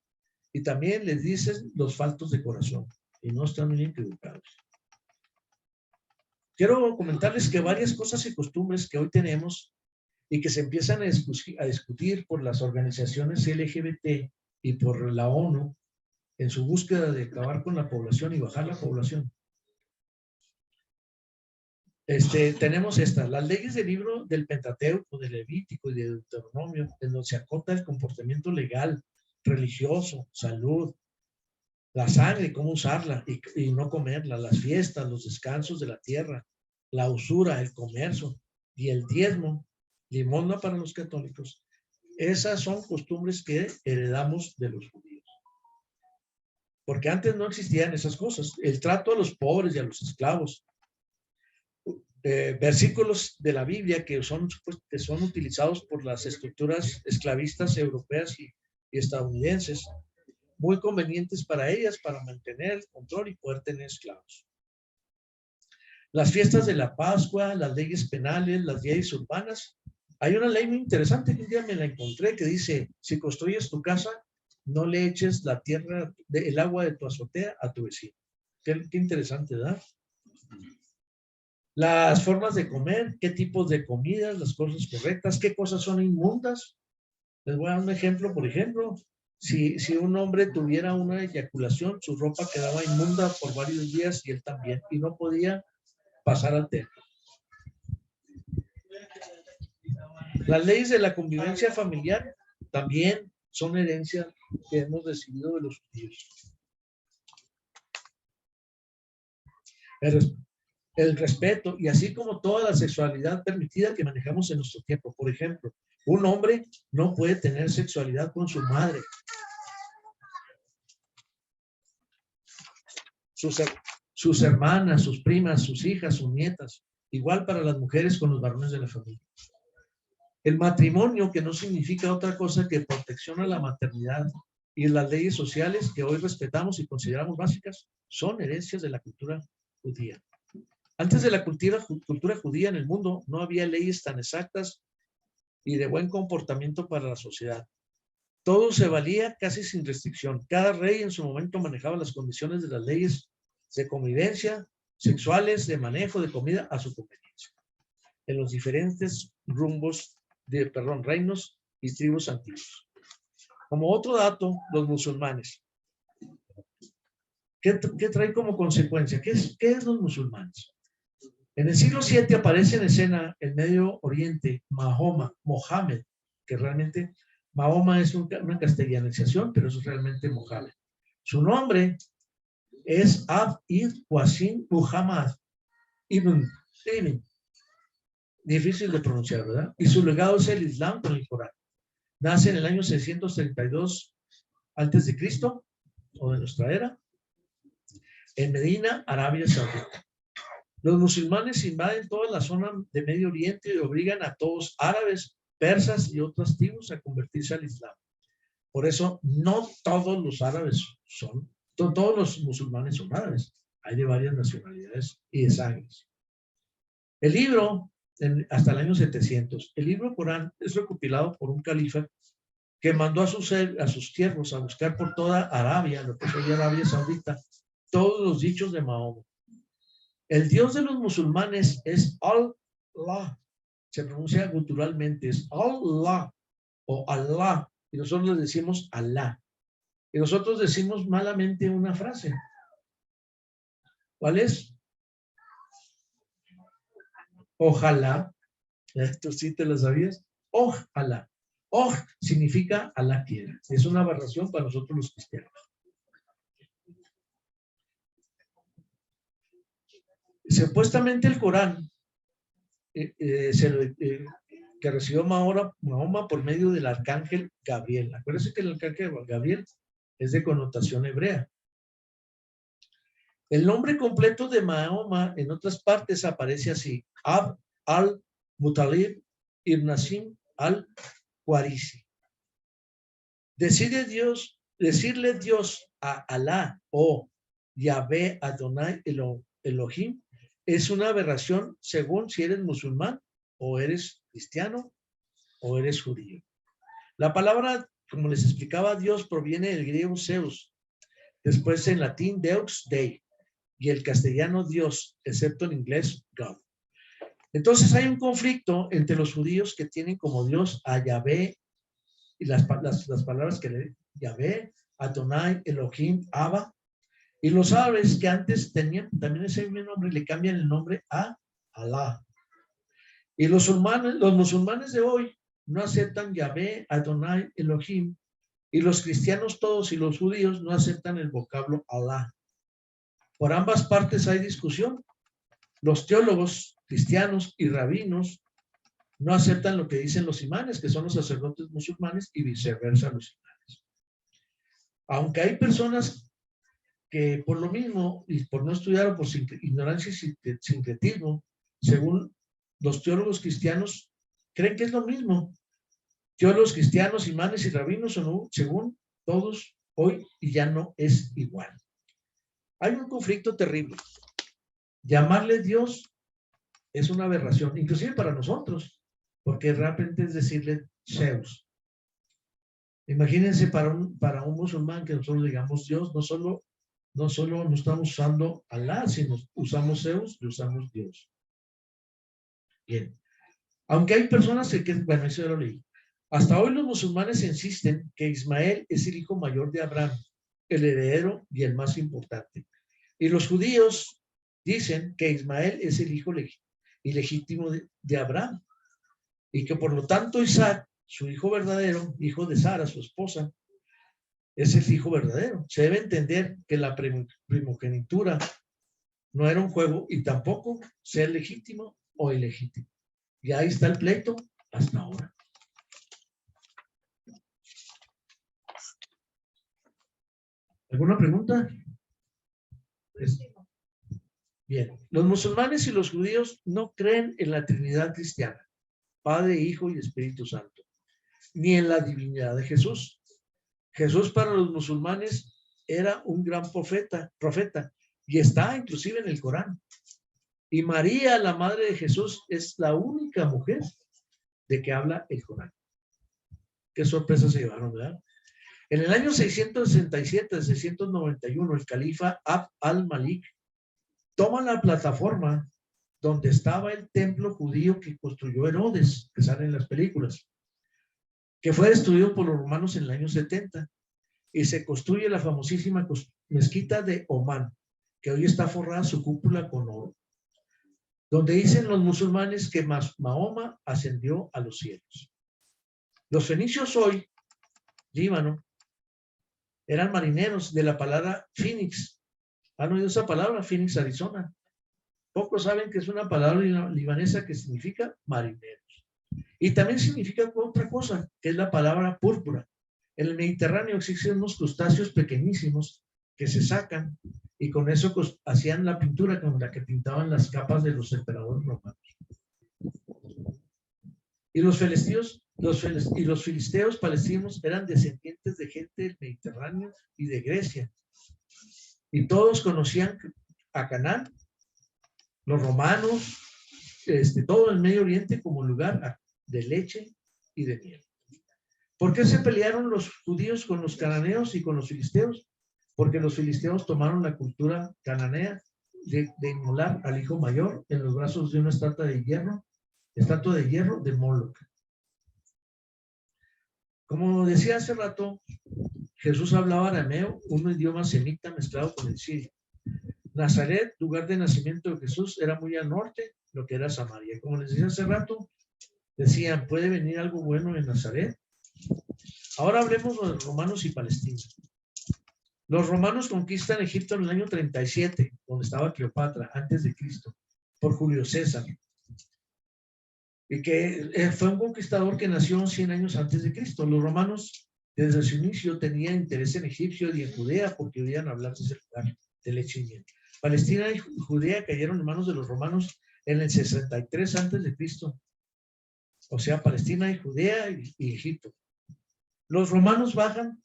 y también les dicen los faltos de corazón. Y no están bien equivocados. Quiero comentarles que varias cosas y costumbres que hoy tenemos y que se empiezan a discutir por las organizaciones LGBT y por la ONU en su búsqueda de acabar con la población y bajar la población. Tenemos las leyes del libro del Pentateuco, del Levítico y de Deuteronomio, en donde se acota el comportamiento legal, religioso, salud, la sangre, cómo usarla y no comerla, las fiestas, los descansos de la tierra, la usura, el comercio y el diezmo, limosna para los católicos. Esas son costumbres que heredamos de los judíos. Porque antes no existían esas cosas. El trato a los pobres y a los esclavos. Versículos de la Biblia que son utilizados por las estructuras esclavistas europeas y estadounidenses, muy convenientes para ellas para mantener el control y poder tener esclavos. Las fiestas de la Pascua, las leyes penales, las leyes urbanas. Hay una ley muy interesante que un día me la encontré que dice, si construyes tu casa, no le eches el agua de tu azotea a tu vecino. Qué interesante, ¿verdad? Las formas de comer, qué tipos de comidas, las cosas correctas, qué cosas son inmundas. Les voy a dar un ejemplo, por ejemplo, si un hombre tuviera una eyaculación, su ropa quedaba inmunda por varios días y él también, y no podía pasar al templo. Las leyes de la convivencia familiar también son herencia que hemos recibido de los judíos. El respeto y así como toda la sexualidad permitida que manejamos en nuestro tiempo. Por ejemplo, un hombre no puede tener sexualidad con su madre, sus hermanas, sus primas, sus hijas, sus nietas. Igual para las mujeres con los varones de la familia. El matrimonio, que no significa otra cosa que protección a la maternidad, y las leyes sociales que hoy respetamos y consideramos básicas, son herencias de la cultura judía. Antes de la cultura judía en el mundo, no había leyes tan exactas y de buen comportamiento para la sociedad. Todo se valía casi sin restricción. Cada rey en su momento manejaba las condiciones de las leyes de convivencia, sexuales, de manejo de comida a su conveniencia. En los diferentes reinos y tribus antiguos. Como otro dato, los musulmanes. ¿Qué trae como consecuencia? ¿Qué es los musulmanes? En el siglo VII aparece en escena el Medio Oriente Mohammed, que realmente Mahoma es una castellanización, pero eso es realmente Mohammed. Su nombre es Abd Qasim Muhammad Ibn. Difícil de pronunciar, ¿verdad? Y su legado es el Islam con el Corán. nace en el año 632 antes de Cristo o de nuestra era, en Medina, Arabia Saudita. Los musulmanes invaden toda la zona de Medio Oriente y obligan a todos árabes, persas y otras tribus a convertirse al Islam. Por eso no todos los árabes son, todos los musulmanes son árabes. Hay de varias nacionalidades y de sangres. El libro, hasta el año 700, el libro Corán es recopilado por un califa que mandó a sus siervos a buscar por toda Arabia, lo que es hoy Arabia Saudita, todos los dichos de Mahoma. El Dios de los musulmanes es Allah. Se pronuncia culturalmente, es Allah o Allah. Y nosotros le decimos Alá. Y nosotros decimos malamente una frase. ¿Cuál es? Ojalá. Esto sí te lo sabías. Ojalá. Oj significa Alá quiera. Es una aberración para nosotros los cristianos. Supuestamente el Corán que recibió Mahoma por medio del arcángel Gabriel. Acuérdense que el arcángel Gabriel es de connotación hebrea. El nombre completo de Mahoma en otras partes aparece así: Abd al-Muttalib ibn Asim al-Qurayshi. Decirle Dios a Alá o Yahvé Adonai Elohim es una aberración según si eres musulmán o eres cristiano o eres judío. La palabra, como les explicaba, Dios proviene del griego Zeus, después en latín Deus Dei y el castellano Dios, excepto en inglés God. Entonces hay un conflicto entre los judíos que tienen como Dios a Yahvé y las palabras que le Yahvé, Adonai, Elohim, Abba, y los árabes que antes tenían también ese mismo nombre le cambian el nombre a Alá. Y los musulmanes de hoy no aceptan Yahvé, Adonai, Elohim, y los cristianos todos y los judíos no aceptan el vocablo Alá. Por ambas partes hay discusión. Los teólogos cristianos y rabinos no aceptan lo que dicen los imanes, que son los sacerdotes musulmanes, y viceversa los imanes. Aunque hay personas que por lo mismo, y por no estudiar o por ignorancia y sincretismo, según los teólogos cristianos, creen que es lo mismo. Teólogos cristianos, imanes y rabinos son según todos hoy y ya no es igual. Hay un conflicto terrible. Llamarle Dios es una aberración, inclusive para nosotros, porque realmente es decirle Zeus. Imagínense para un musulmán que nosotros digamos Dios, no solo no estamos usando Alá, sino usamos Zeus y usamos Dios. Bien. Aunque hay personas que, bueno, eso ya lo leí. Hasta hoy los musulmanes insisten que Ismael es el hijo mayor de Abraham, el heredero y el más importante. Y los judíos dicen que Ismael es el hijo ilegítimo de Abraham. Y que por lo tanto Isaac, su hijo verdadero, hijo de Sara, su esposa, es el hijo verdadero. Se debe entender que la primogenitura no era un juego y tampoco ser legítimo o ilegítimo. Y ahí está el pleito hasta ahora. ¿Alguna pregunta? Bien. Los musulmanes y los judíos no creen en la Trinidad cristiana, Padre, Hijo y Espíritu Santo, ni en la divinidad de Jesús. Jesús para los musulmanes era un gran profeta, y está inclusive en el Corán. Y María, la madre de Jesús, es la única mujer de que habla el Corán. Qué sorpresa se llevaron, ¿verdad? En el año 667-691, el califa Abd al-Malik toma la plataforma donde estaba el templo judío que construyó Herodes, que sale en las películas, que fue destruido por los romanos en el año 70, y se construye la famosísima mezquita de Omán, que hoy está forrada su cúpula con oro, donde dicen los musulmanes que Mahoma ascendió a los cielos. Los fenicios hoy, Líbano, eran marineros de la palabra Phoenix. ¿Han oído esa palabra? Phoenix, Arizona. Pocos saben que es una palabra libanesa que significa marineros. Y también significa otra cosa, que es la palabra púrpura. En el Mediterráneo existen unos crustáceos pequeñísimos que se sacan y con eso hacían la pintura con la que pintaban las capas de los emperadores romanos. Y los filisteos palestinos eran descendientes de gente del Mediterráneo y de Grecia. Y todos conocían a Canaán, los romanos, todo el Medio Oriente como lugar de leche y de miel. ¿Por qué se pelearon los judíos con los cananeos y con los filisteos? Porque los filisteos tomaron la cultura cananea de inmolar al hijo mayor en los brazos de una estatua de hierro de Moloch. Como decía hace rato, Jesús hablaba arameo, un idioma semita mezclado con el sirio. Nazaret, lugar de nacimiento de Jesús, era muy al norte, lo que era Samaria. Como les decía hace rato, decían, ¿puede venir algo bueno en Nazaret? Ahora hablemos de los romanos y palestinos. Los romanos conquistan Egipto en el año 37, donde estaba Cleopatra, antes de Cristo, por Julio César. Y que fue un conquistador que nació 100 años antes de Cristo. Los romanos, desde su inicio, tenían interés en Egipto y en Judea porque oían hablar de ese lugar de leche y miel. Palestina y Judea cayeron en manos de los romanos en el 63 antes de Cristo. O sea, Palestina y Judea y Egipto. Los romanos bajan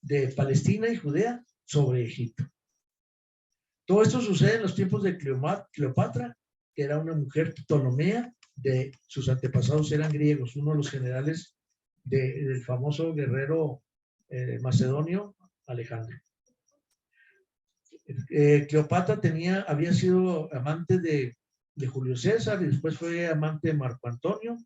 de Palestina y Judea sobre Egipto. Todo esto sucede en los tiempos de Cleopatra, que era una mujer ptolomea, de sus antepasados eran griegos, uno de los generales del famoso guerrero macedonio Alejandro. Cleopatra había sido amante de Julio César y después fue amante de Marco Antonio,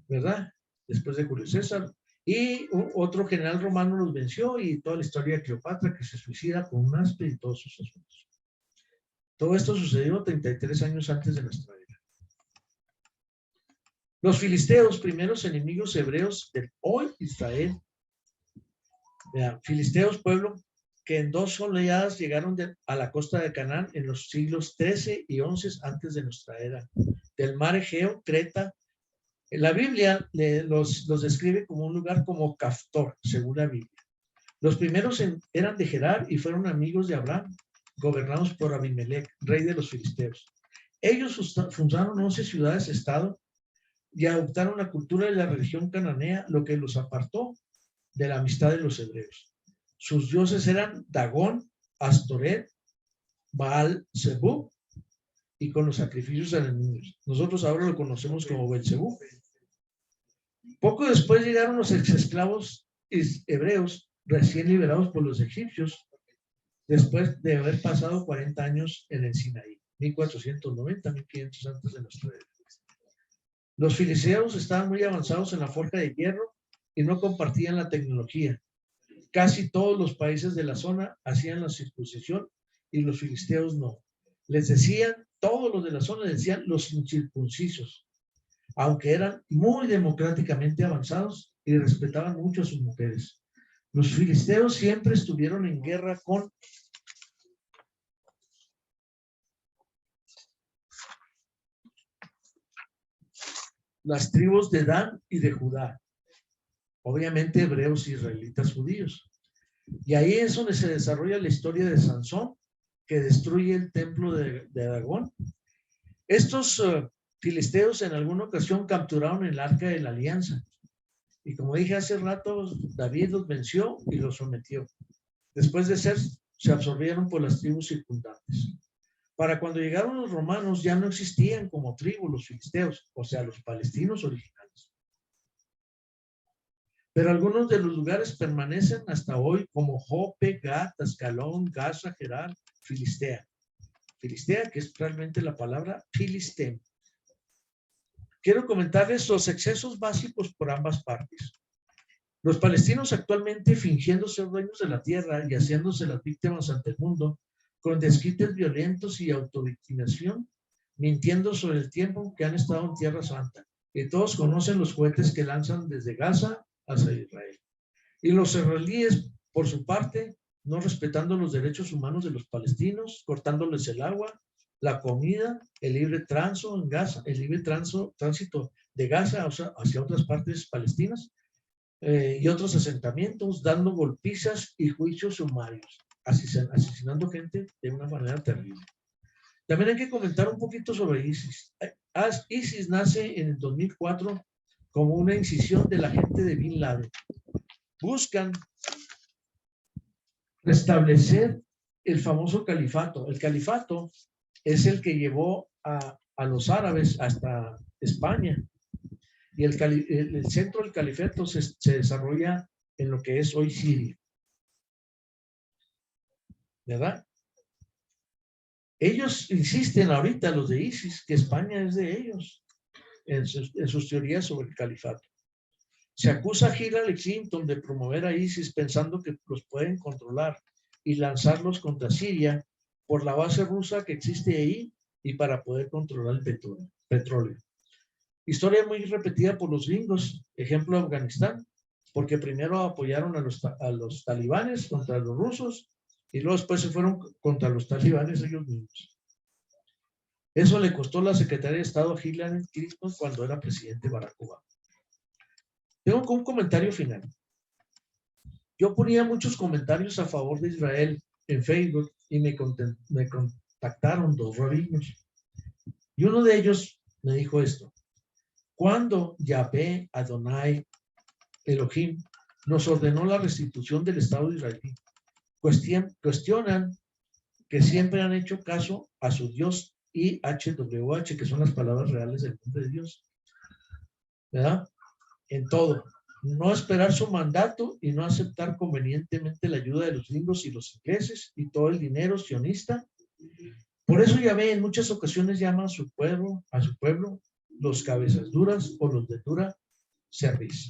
¿verdad? Después de Julio César. Y otro general romano los venció y toda la historia de Cleopatra que se suicida con un aspe y todos sus asuntos. Todo esto sucedió 33 años antes de nuestra era. Los filisteos, primeros enemigos hebreos del hoy Israel. Vean, filisteos, pueblo que en 2 oleadas llegaron a la costa de Canaán en los siglos 13 y 11 antes de nuestra era. Del mar Egeo, Creta. En la Biblia los describe como un lugar como Caftor, según la Biblia. Los primeros eran de Gerar y fueron amigos de Abraham, gobernados por Abimelech, rey de los filisteos. Ellos fundaron 11 ciudades-estado y adoptaron la cultura de la religión cananea, lo que los apartó de la amistad de los hebreos. Sus dioses eran Dagón, Astoret, Baal-Zebub y con los sacrificios a los niños. Nosotros ahora lo conocemos como Belzebú. Poco después llegaron los exesclavos hebreos recién liberados por los egipcios, después de haber pasado 40 años en el Sinaí, 1490, 1500 antes de nuestra era. Los filisteos estaban muy avanzados en la forja de hierro y no compartían la tecnología. Casi todos los países de la zona hacían la circuncisión y los filisteos no. Les decían, todos los de la zona les decían los incircuncisos, aunque eran muy democráticamente avanzados y respetaban mucho a sus mujeres. Los filisteos siempre estuvieron en guerra con las tribus de Dan y de Judá, obviamente hebreos, israelitas, judíos. Y ahí es donde se desarrolla la historia de Sansón, que destruye el templo de Dagón. Estos filisteos en alguna ocasión capturaron el arca de la alianza. Y como dije hace rato, David los venció y los sometió. Después de se absorbieron por las tribus circundantes. Para cuando llegaron los romanos ya no existían como tribu los filisteos, o sea, los palestinos originales. Pero algunos de los lugares permanecen hasta hoy como Jope, Gat, Ascalón, Gaza, Gerar, Filistea. Filistea, que es realmente la palabra Filistem. Quiero comentarles los excesos básicos por ambas partes. Los palestinos actualmente fingiendo ser dueños de la tierra y haciéndose las víctimas ante el mundo, con desquites violentos y autovictimización, mintiendo sobre el tiempo que han estado en Tierra Santa. Y todos conocen los cohetes que lanzan desde Gaza hacia Israel. Y los israelíes, por su parte, no respetando los derechos humanos de los palestinos, cortándoles el agua, la comida, el libre tránsito en Gaza, el libre tránsito de Gaza, o sea, hacia otras partes palestinas, y otros asentamientos, dando golpizas y juicios sumarios, asesinando gente de una manera terrible. También hay que comentar un poquito sobre ISIS. ISIS nace en el 2004 como una incisión de la gente de Bin Laden. Buscan restablecer el famoso califato. El califato es el que llevó a los árabes hasta España. Y el centro del califato se desarrolla en lo que es hoy Siria. ¿Verdad? Ellos insisten ahorita, los de ISIS, que España es de ellos, en sus teorías sobre el califato. Se acusa a Hillary Clinton de promover a ISIS pensando que los pueden controlar y lanzarlos contra Siria por la base rusa que existe ahí y para poder controlar el petróleo. Historia muy repetida por los gringos, ejemplo Afganistán, porque primero apoyaron a los talibanes contra los rusos y luego después se fueron contra los talibanes ellos mismos. Eso le costó la Secretaría de Estado a Hillary Clinton cuando era presidente Barack Obama. Tengo un comentario final. Yo ponía muchos comentarios a favor de Israel en Facebook y me contactaron 2 rabinos. Y uno de ellos me dijo esto: cuando Yahvé Adonai Elohim nos ordenó la restitución del Estado israelí, cuestionan que siempre han hecho caso a su Dios IHWH, que son las palabras reales del nombre de Dios, ¿verdad? En todo, no esperar su mandato y no aceptar convenientemente la ayuda de los gringos y los ingleses y todo el dinero sionista. Por eso Yahvé en muchas ocasiones llama a su pueblo los cabezas duras o los de dura cerviz.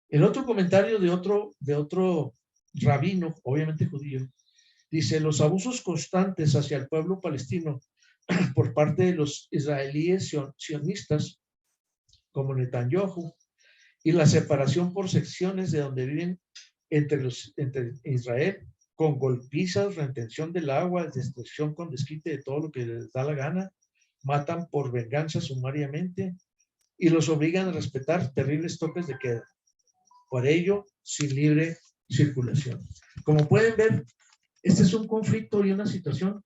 El otro comentario de otro rabino, obviamente judío, dice: los abusos constantes hacia el pueblo palestino por parte de los israelíes sionistas como Netanyahu y la separación por secciones de donde viven entre Israel, con golpizas, retención del agua, destrucción con desquite de todo lo que les da la gana, matan por venganza sumariamente y los obligan a respetar terribles toques de queda. Por ello, sin libre circulación. Como pueden ver, este es un conflicto y una situación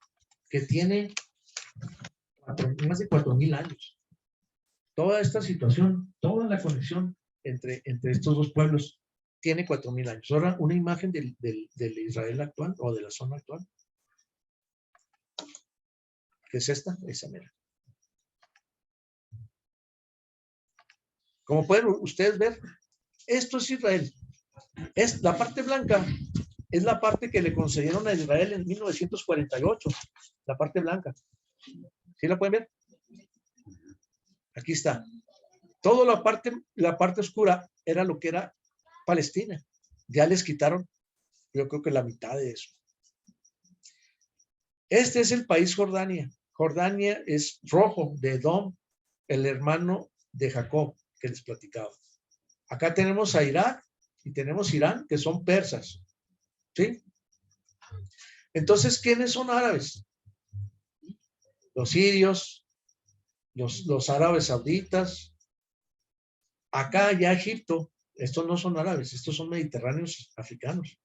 que tiene más de 4,000 años. Toda esta situación, toda la conexión entre estos dos pueblos tiene 4,000 años. Ahora, una imagen del Israel actual o de la zona actual. ¿Qué es esta? Esa mera. Como pueden ustedes ver, esto es Israel. La parte blanca es la parte que le concedieron a Israel en 1948. La parte blanca. ¿Sí la pueden ver? Aquí está. Toda la parte oscura era lo que era Palestina. Ya les quitaron, yo creo que la mitad de eso. Este es el país Jordania. Jordania es rojo, de Edom, el hermano de Jacob, que les platicaba. Acá tenemos a Irak y tenemos Irán, que son persas. ¿Sí? Entonces, ¿quiénes son árabes? Los sirios, los árabes sauditas. Acá ya Egipto, estos no son árabes, estos son mediterráneos africanos.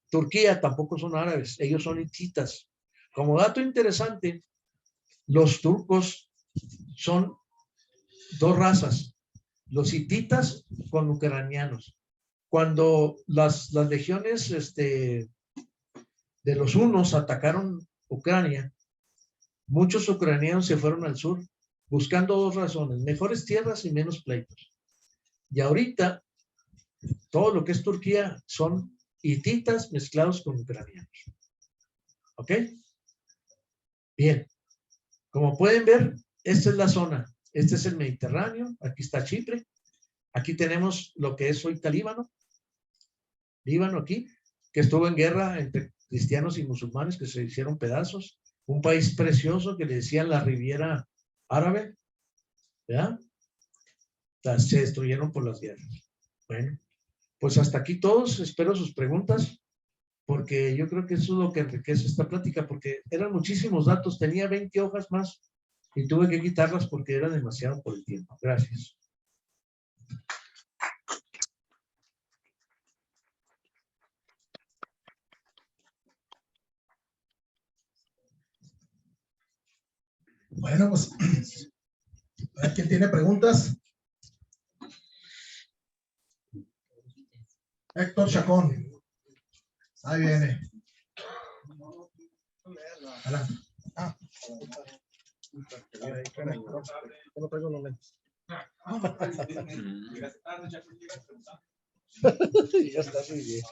Turquía tampoco son árabes, ellos son hititas. Como dato interesante, los turcos son 2 razas, los hititas con ucranianos. Cuando las legiones de los hunos atacaron Ucrania, muchos ucranianos se fueron al sur buscando 2 razones: mejores tierras y menos pleitos. Y ahorita todo lo que es Turquía son hititas mezclados con ucranianos. ¿Ok? Bien. Como pueden ver, esta es la zona. Este es el Mediterráneo. Aquí está Chipre. Aquí tenemos lo que es hoy Líbano. Líbano aquí, que estuvo en guerra entre cristianos y musulmanes que se hicieron pedazos. Un país precioso que le decían la Riviera Árabe. ¿Verdad? Se destruyeron por las guerras. Bueno, pues hasta aquí todos. Espero sus preguntas, porque yo creo que eso es lo que enriquece esta plática, porque eran muchísimos datos. Tenía 20 hojas más, y tuve que quitarlas porque era demasiado por el tiempo. Gracias. Bueno, pues, a ver quién tiene preguntas. Héctor Chacón. Ahí viene. Adelante. No traigo los lentes. Ya está muy bien.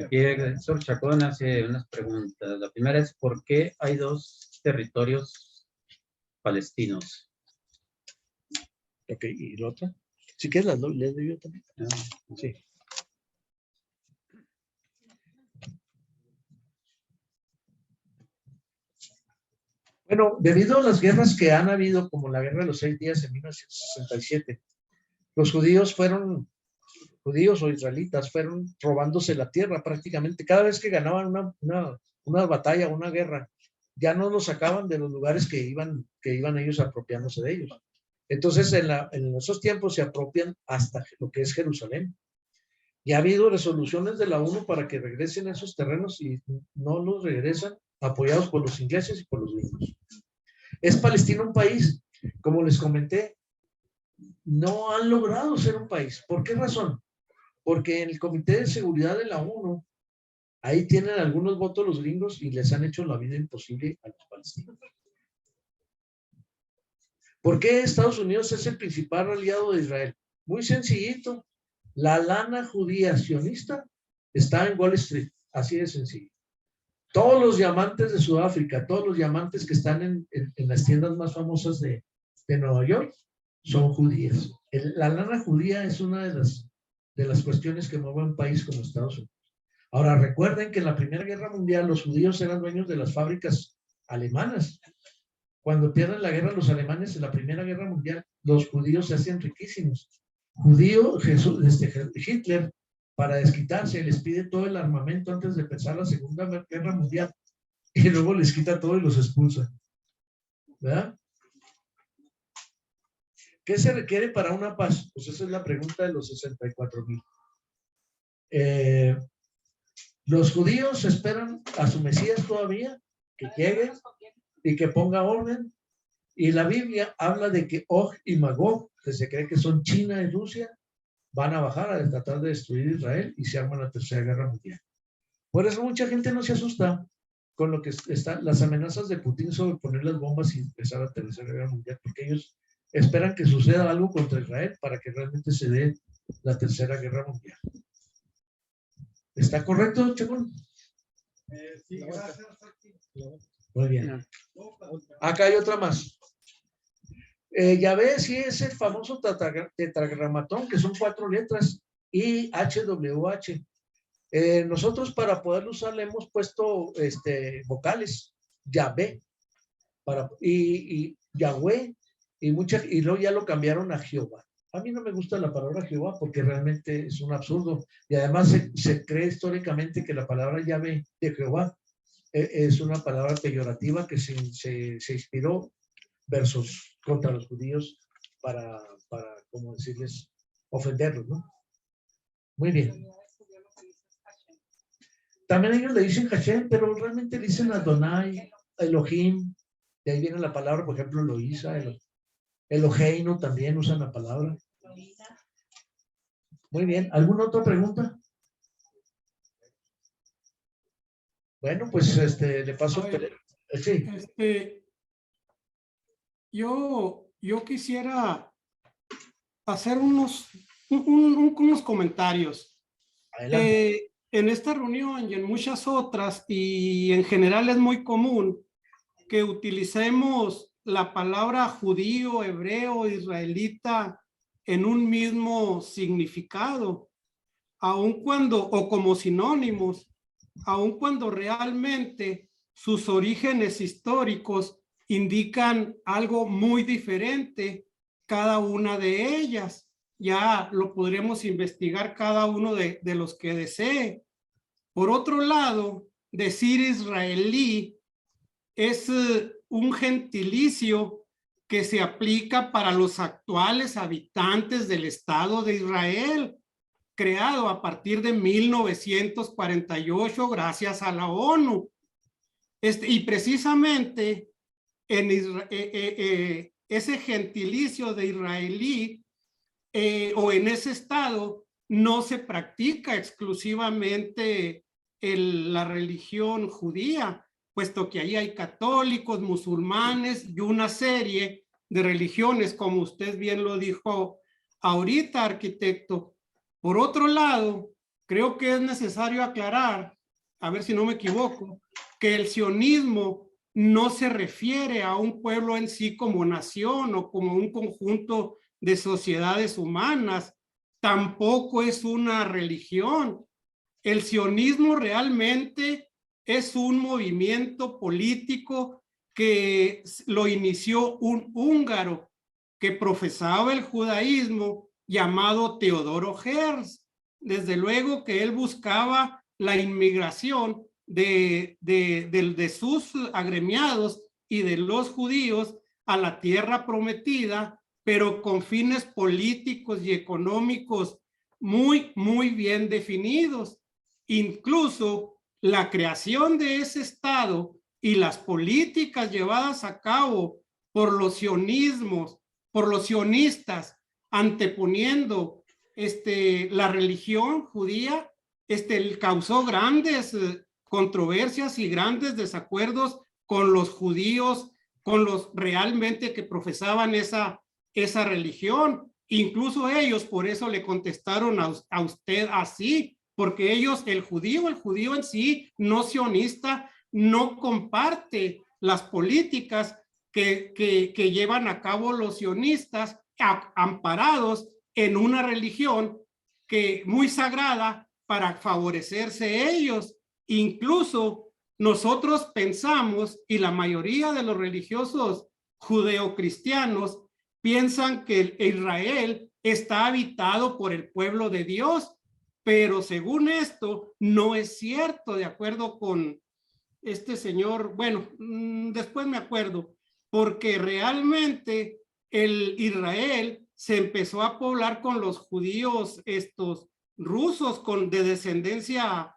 Aquí Héctor Chacón hace unas preguntas. La primera es, ¿por qué hay dos territorios palestinos? Ok, ¿y la otra? Si quieres las dos, les doy yo también. Sí. Bueno, debido a las guerras que han habido, como la Guerra de los 6 días en 1967, los judíos o israelitas, fueron robándose la tierra prácticamente. Cada vez que ganaban una batalla, una guerra, ya no los sacaban de los lugares que iban ellos apropiándose de ellos. Entonces, en esos tiempos se apropian hasta lo que es Jerusalén. Y ha habido resoluciones de la ONU para que regresen a esos terrenos y no los regresan, apoyados por los ingleses y por los gringos. ¿Es Palestina un país? Como les comenté, no han logrado ser un país. ¿Por qué razón? Porque en el Comité de Seguridad de la ONU, ahí tienen algunos votos los gringos y les han hecho la vida imposible a los palestinos. ¿Por qué Estados Unidos es el principal aliado de Israel? Muy sencillito. La lana judía sionista está en Wall Street. Así de sencillo. Todos los diamantes de Sudáfrica, todos los diamantes que están en las tiendas más famosas de Nueva York son judías. La lana judía es una de las cuestiones que mueve un país como Estados Unidos. Ahora, recuerden que en la Primera Guerra Mundial los judíos eran dueños de las fábricas alemanas. Cuando pierden la guerra los alemanes en la Primera Guerra Mundial, los judíos se hacen riquísimos. Hitler, para desquitarse, les pide todo el armamento antes de empezar la Segunda Guerra Mundial y luego les quita todo y los expulsa. ¿Verdad? ¿Qué se requiere para una paz? Pues esa es la pregunta de los 64,000. Los judíos esperan a su Mesías todavía, que llegue y que ponga orden. Y la Biblia habla de que Og y Magog, que se cree que son China y Rusia, van a bajar a tratar de destruir Israel y se arma la Tercera Guerra Mundial. Por eso mucha gente no se asusta con lo que están las amenazas de Putin sobre poner las bombas y empezar la Tercera Guerra Mundial, porque ellos esperan que suceda algo contra Israel para que realmente se dé la Tercera Guerra Mundial. ¿Está correcto, Chacón? Sí, gracias. Muy bien. Acá hay otra más. Yahvé sí es el famoso tetragramatón, que son 4 letras, IHWH. Nosotros para poderlo usar le hemos puesto vocales, Yahvé, y Yahweh, y luego ya lo cambiaron a Jehová. A mí no me gusta la palabra Jehová porque realmente es un absurdo, y además se cree históricamente que la palabra Yahvé de Jehová es una palabra peyorativa que se inspiró versos contra los judíos para como decirles, ofenderlos, ¿no? Muy bien. También ellos le dicen Hashem, pero realmente le dicen Adonai, Elohim, de ahí viene la palabra, por ejemplo, Eloísa, Eloheinu también usan la palabra. Muy bien. ¿Alguna otra pregunta? Bueno, pues le paso. Sí. Yo quisiera hacer unos comentarios. Adelante. En esta reunión y en muchas otras, y en general es muy común que utilicemos la palabra judío, hebreo, israelita en un mismo significado, aun cuando, o como sinónimos, aun cuando realmente sus orígenes históricos indican algo muy diferente cada una de ellas. Ya lo podremos investigar cada uno de los que desee. Por otro lado, decir israelí es un gentilicio que se aplica para los actuales habitantes del Estado de Israel, creado a partir de 1948 gracias a la ONU. Y precisamente ese gentilicio de israelí o en ese estado no se practica exclusivamente la religión judía, puesto que ahí hay católicos, musulmanes y una serie de religiones, como usted bien lo dijo ahorita, arquitecto. Por otro lado, creo que es necesario aclarar, a ver si no me equivoco, que el sionismo no se refiere a un pueblo en sí como nación o como un conjunto de sociedades humanas, tampoco es una religión. El sionismo realmente es un movimiento político que lo inició un húngaro que profesaba el judaísmo llamado Teodoro Herz. Desde luego que él buscaba la inmigración de sus agremiados y de los judíos a la tierra prometida, pero con fines políticos y económicos muy, muy bien definidos. Incluso la creación de ese Estado y las políticas llevadas a cabo por los sionistas, anteponiendo la religión judía, causó grandes controversias y grandes desacuerdos con los judíos, con los realmente que profesaban esa religión. Incluso ellos por eso le contestaron a usted así, porque ellos, el judío en sí, no sionista, no comparte las políticas que llevan a cabo los sionistas amparados en una religión muy sagrada para favorecerse ellos. Incluso nosotros pensamos, y la mayoría de los religiosos judeocristianos piensan que Israel está habitado por el pueblo de Dios, pero según esto no es cierto, de acuerdo con este señor, bueno, después me acuerdo, porque realmente el Israel se empezó a poblar con los judíos rusos de descendencia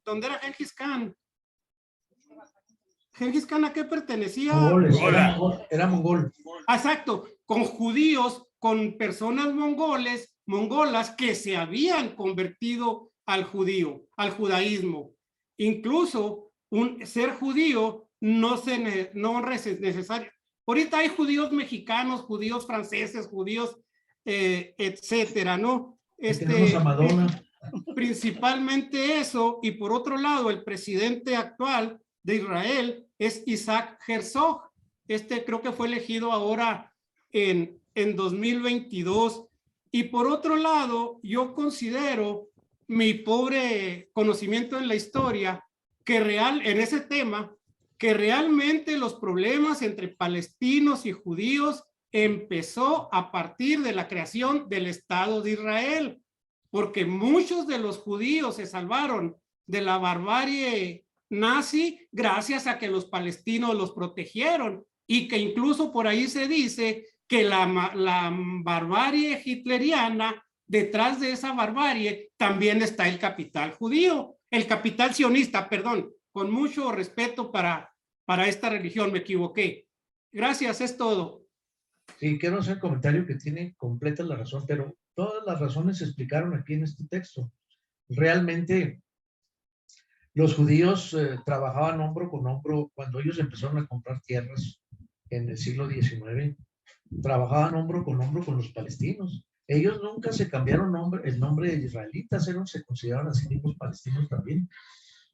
¿dónde era Gengis Khan? ¿Gengis Khan a qué pertenecía? Era mongol. Exacto, con judíos, con personas mongolas que se habían convertido al judaísmo. Incluso ser judío no es necesario. Ahorita hay judíos mexicanos, judíos franceses, judíos, etcétera, ¿no? Tenemos a Madonna. Principalmente eso, y por otro lado, el presidente actual de Israel es Isaac Herzog. Creo que fue elegido ahora en 2022. Y por otro lado, yo considero mi pobre conocimiento en la historia en ese tema, que realmente los problemas entre palestinos y judíos empezó a partir de la creación del Estado de Israel, porque muchos de los judíos se salvaron de la barbarie nazi gracias a que los palestinos los protegieron, y que incluso por ahí se dice que la barbarie hitleriana, detrás de esa barbarie también está el capital judío, el capital sionista, perdón, con mucho respeto para esta religión, me equivoqué. Gracias, es todo. Sí, quiero hacer un comentario que tiene completa la razón, pero todas las razones se explicaron aquí en este texto. Realmente, los judíos trabajaban hombro con hombro cuando ellos empezaron a comprar tierras en el siglo XIX. Trabajaban hombro con los palestinos. Ellos nunca se cambiaron el nombre de israelitas, se consideraban a sí mismos palestinos también.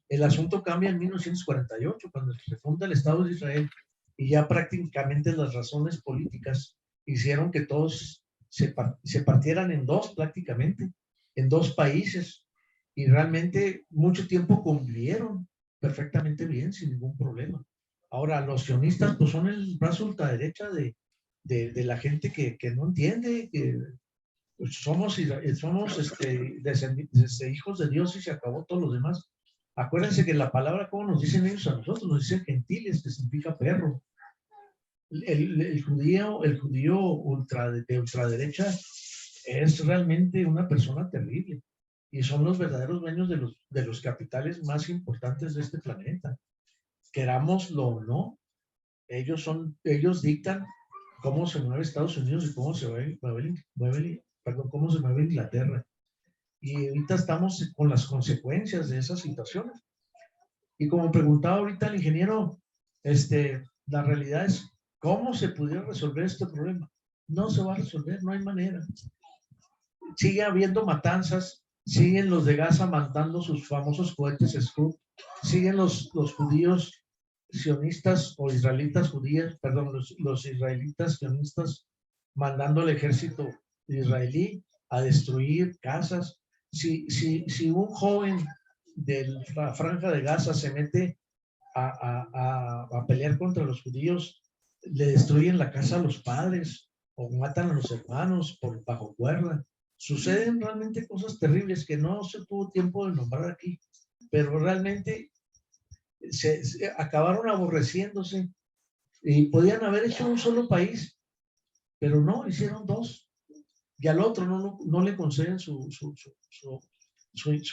El asunto cambia en 1948, cuando se funda el Estado de Israel, y ya prácticamente las razones políticas hicieron que todos se partieran en dos, prácticamente, en dos países, y realmente mucho tiempo convivieron perfectamente bien, sin ningún problema. Ahora, los sionistas pues son el brazo ultraderecha de la gente que no entiende que pues, somos hijos de Dios y se acabó todo lo demás. Acuérdense que la palabra, ¿cómo nos dicen ellos a nosotros? Nos dicen gentiles, que significa perro. El judío de ultraderecha es realmente una persona terrible y son los verdaderos dueños de los capitales más importantes de este planeta. Querámoslo o no, ellos dictan cómo se mueve Estados Unidos y cómo se cómo se mueve Inglaterra. Y ahorita estamos con las consecuencias de esas situaciones. Y como preguntaba ahorita el ingeniero, la realidad es, ¿cómo se pudiera resolver este problema? No se va a resolver, no hay manera. Sigue habiendo matanzas, siguen los de Gaza mandando sus famosos cohetes Scud, siguen los judíos sionistas o israelitas judías, perdón, los israelitas sionistas mandando al ejército israelí a destruir casas. Si un joven de la franja de Gaza se mete a pelear contra los judíos, le destruyen la casa a los padres o matan a los hermanos bajo cuerda. Suceden realmente cosas terribles que no se tuvo tiempo de nombrar aquí, pero realmente se acabaron aborreciéndose y podían haber hecho un solo país, pero no, hicieron dos. Y al otro no le conceden su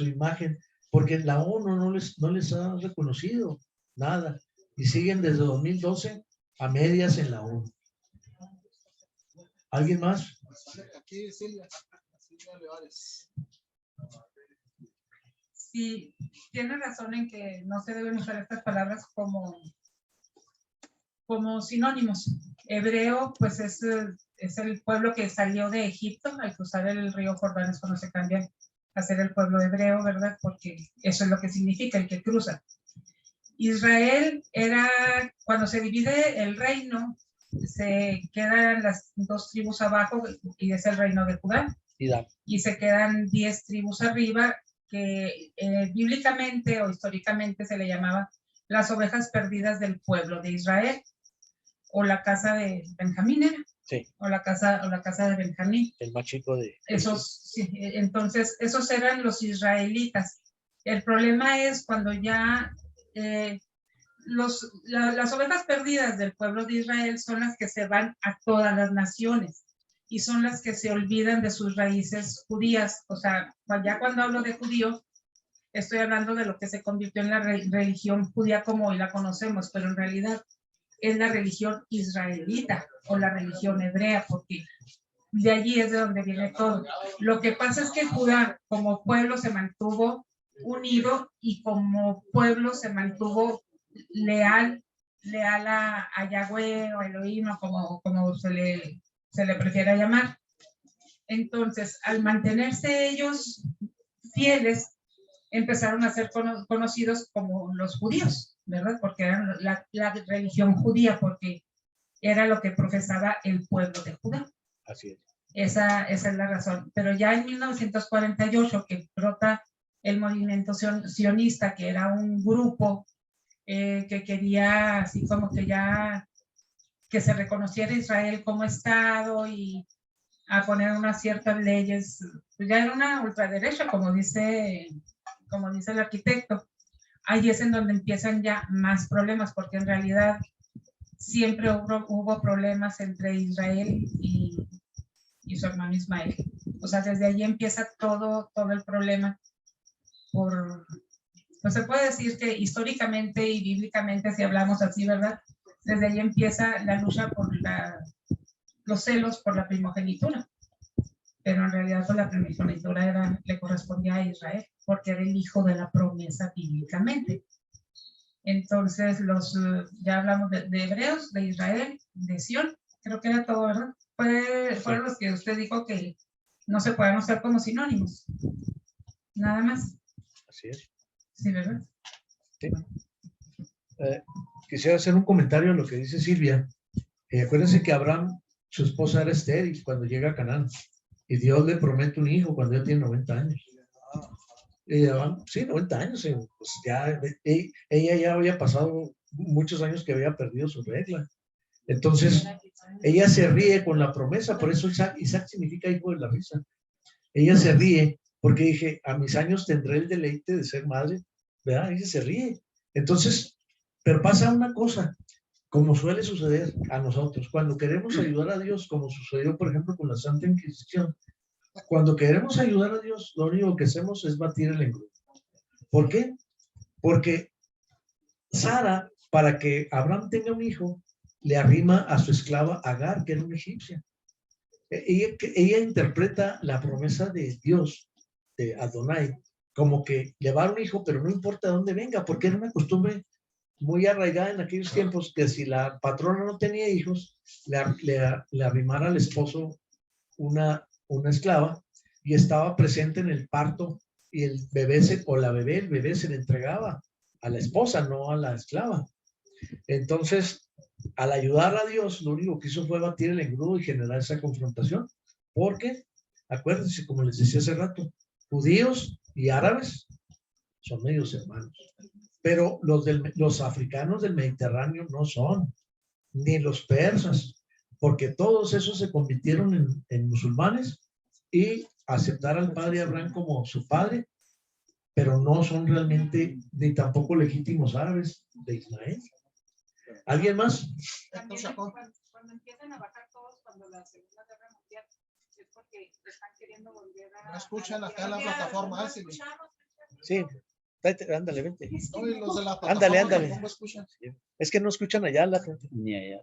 imagen, porque la ONU no les ha reconocido nada. Y siguen desde 2012 a medias en la ONU. ¿Alguien más? Aquí Silvia Olivares. Sí, tiene razón en que no se deben usar estas palabras como sinónimos. Hebreo, pues es el pueblo que salió de Egipto. Al cruzar el río Jordán es cuando se cambia a ser el pueblo hebreo, ¿verdad? Porque eso es lo que significa, el que cruza. Israel era, cuando se divide el reino, se quedan las 2 tribus abajo, y es el reino de Judá. Y se quedan 10 tribus arriba, que bíblicamente o históricamente se le llamaba las ovejas perdidas del pueblo de Israel, o la casa de Benjamín, ¿era? Sí. O la casa de Benjamín. El más chico de... Sí, entonces, esos eran los israelitas. El problema es cuando ya las ovejas perdidas del pueblo de Israel son las que se van a todas las naciones y son las que se olvidan de sus raíces judías. O sea, ya cuando hablo de judío, estoy hablando de lo que se convirtió en la religión judía como hoy la conocemos, pero en realidad es la religión israelita o la religión hebrea, porque de allí es de donde viene todo. Lo que pasa es que Judá como pueblo se mantuvo unido y como pueblo se mantuvo leal a Yahweh o Elohim, o como se le prefiera llamar. Entonces, al mantenerse ellos fieles, empezaron a ser conocidos como los judíos, ¿verdad? Porque eran la religión judía, porque era lo que profesaba el pueblo de Judá. Así es. Esa es la razón. Pero ya en 1948, que brota el movimiento sionista, que era un grupo que quería así como que ya que se reconociera Israel como Estado y a poner unas ciertas leyes, pues ya era una ultraderecha, como dice el arquitecto. Ahí es en donde empiezan ya más problemas, porque en realidad siempre hubo problemas entre Israel y su hermano Ismael. O sea, desde ahí empieza todo el problema. Pues se puede decir que históricamente y bíblicamente, si hablamos así, ¿verdad? Desde ahí empieza la lucha por los celos por la primogenitura. Pero en realidad pues, la primogenitura le correspondía a Israel, porque era el hijo de la promesa bíblicamente. Entonces, ya hablamos de hebreos, de Israel, de Sión, creo que era todo, ¿verdad? Fueron los que usted dijo que no se pueden usar como sinónimos. Nada más. Así es. Sí, ¿verdad? Sí. Quisiera hacer un comentario a lo que dice Silvia. Acuérdense que Abraham, su esposa era estéril cuando llega a Canaán. Y Dios le promete un hijo cuando ella tiene 90 años. Sí, 90 años. Pues ya, ella ya había pasado muchos años que había perdido su regla. Entonces, ella se ríe con la promesa. Por eso Isaac significa hijo de la risa. Ella se ríe porque dije, a mis años tendré el deleite de ser madre ¿verdad? Ella se ríe. Entonces, pero pasa una cosa, como suele suceder a nosotros, cuando queremos ayudar a Dios, como sucedió, por ejemplo, con la Santa Inquisición, cuando queremos ayudar a Dios, lo único que hacemos es batir el engrudo. ¿Por qué? Porque Sara, para que Abraham tenga un hijo, le arrima a su esclava Agar, que era una egipcia. Ella interpreta la promesa de Dios, de Adonai, como que le va a dar un hijo, pero no importa de dónde venga, porque era una costumbre muy arraigada en aquellos tiempos, que si la patrona no tenía hijos, le arrimara al esposo una esclava, y estaba presente en el parto, y el bebé el bebé se le entregaba a la esposa, no a la esclava. Entonces, al ayudar a Dios, lo único que hizo fue batir el engrudo y generar esa confrontación. Porque, acuérdense, como les decía hace rato, judíos y árabes son medios hermanos. Pero los africanos del Mediterráneo no son, ni los persas, porque todos esos se convirtieron en musulmanes y aceptaron al padre Abraham como su padre, pero no son realmente ni tampoco legítimos árabes de Ismael. ¿Alguien más? También cuando empiezan a bajar todos, cuando la Segunda Guerra Mundial, es porque están queriendo volver a... No escuchan acá en la plataforma, ¿sí? Sí, ándale, vente. No, y los de la Ándale, plataforma ándale. tampoco escuchan. Es que no escuchan allá la gente. Ni allá.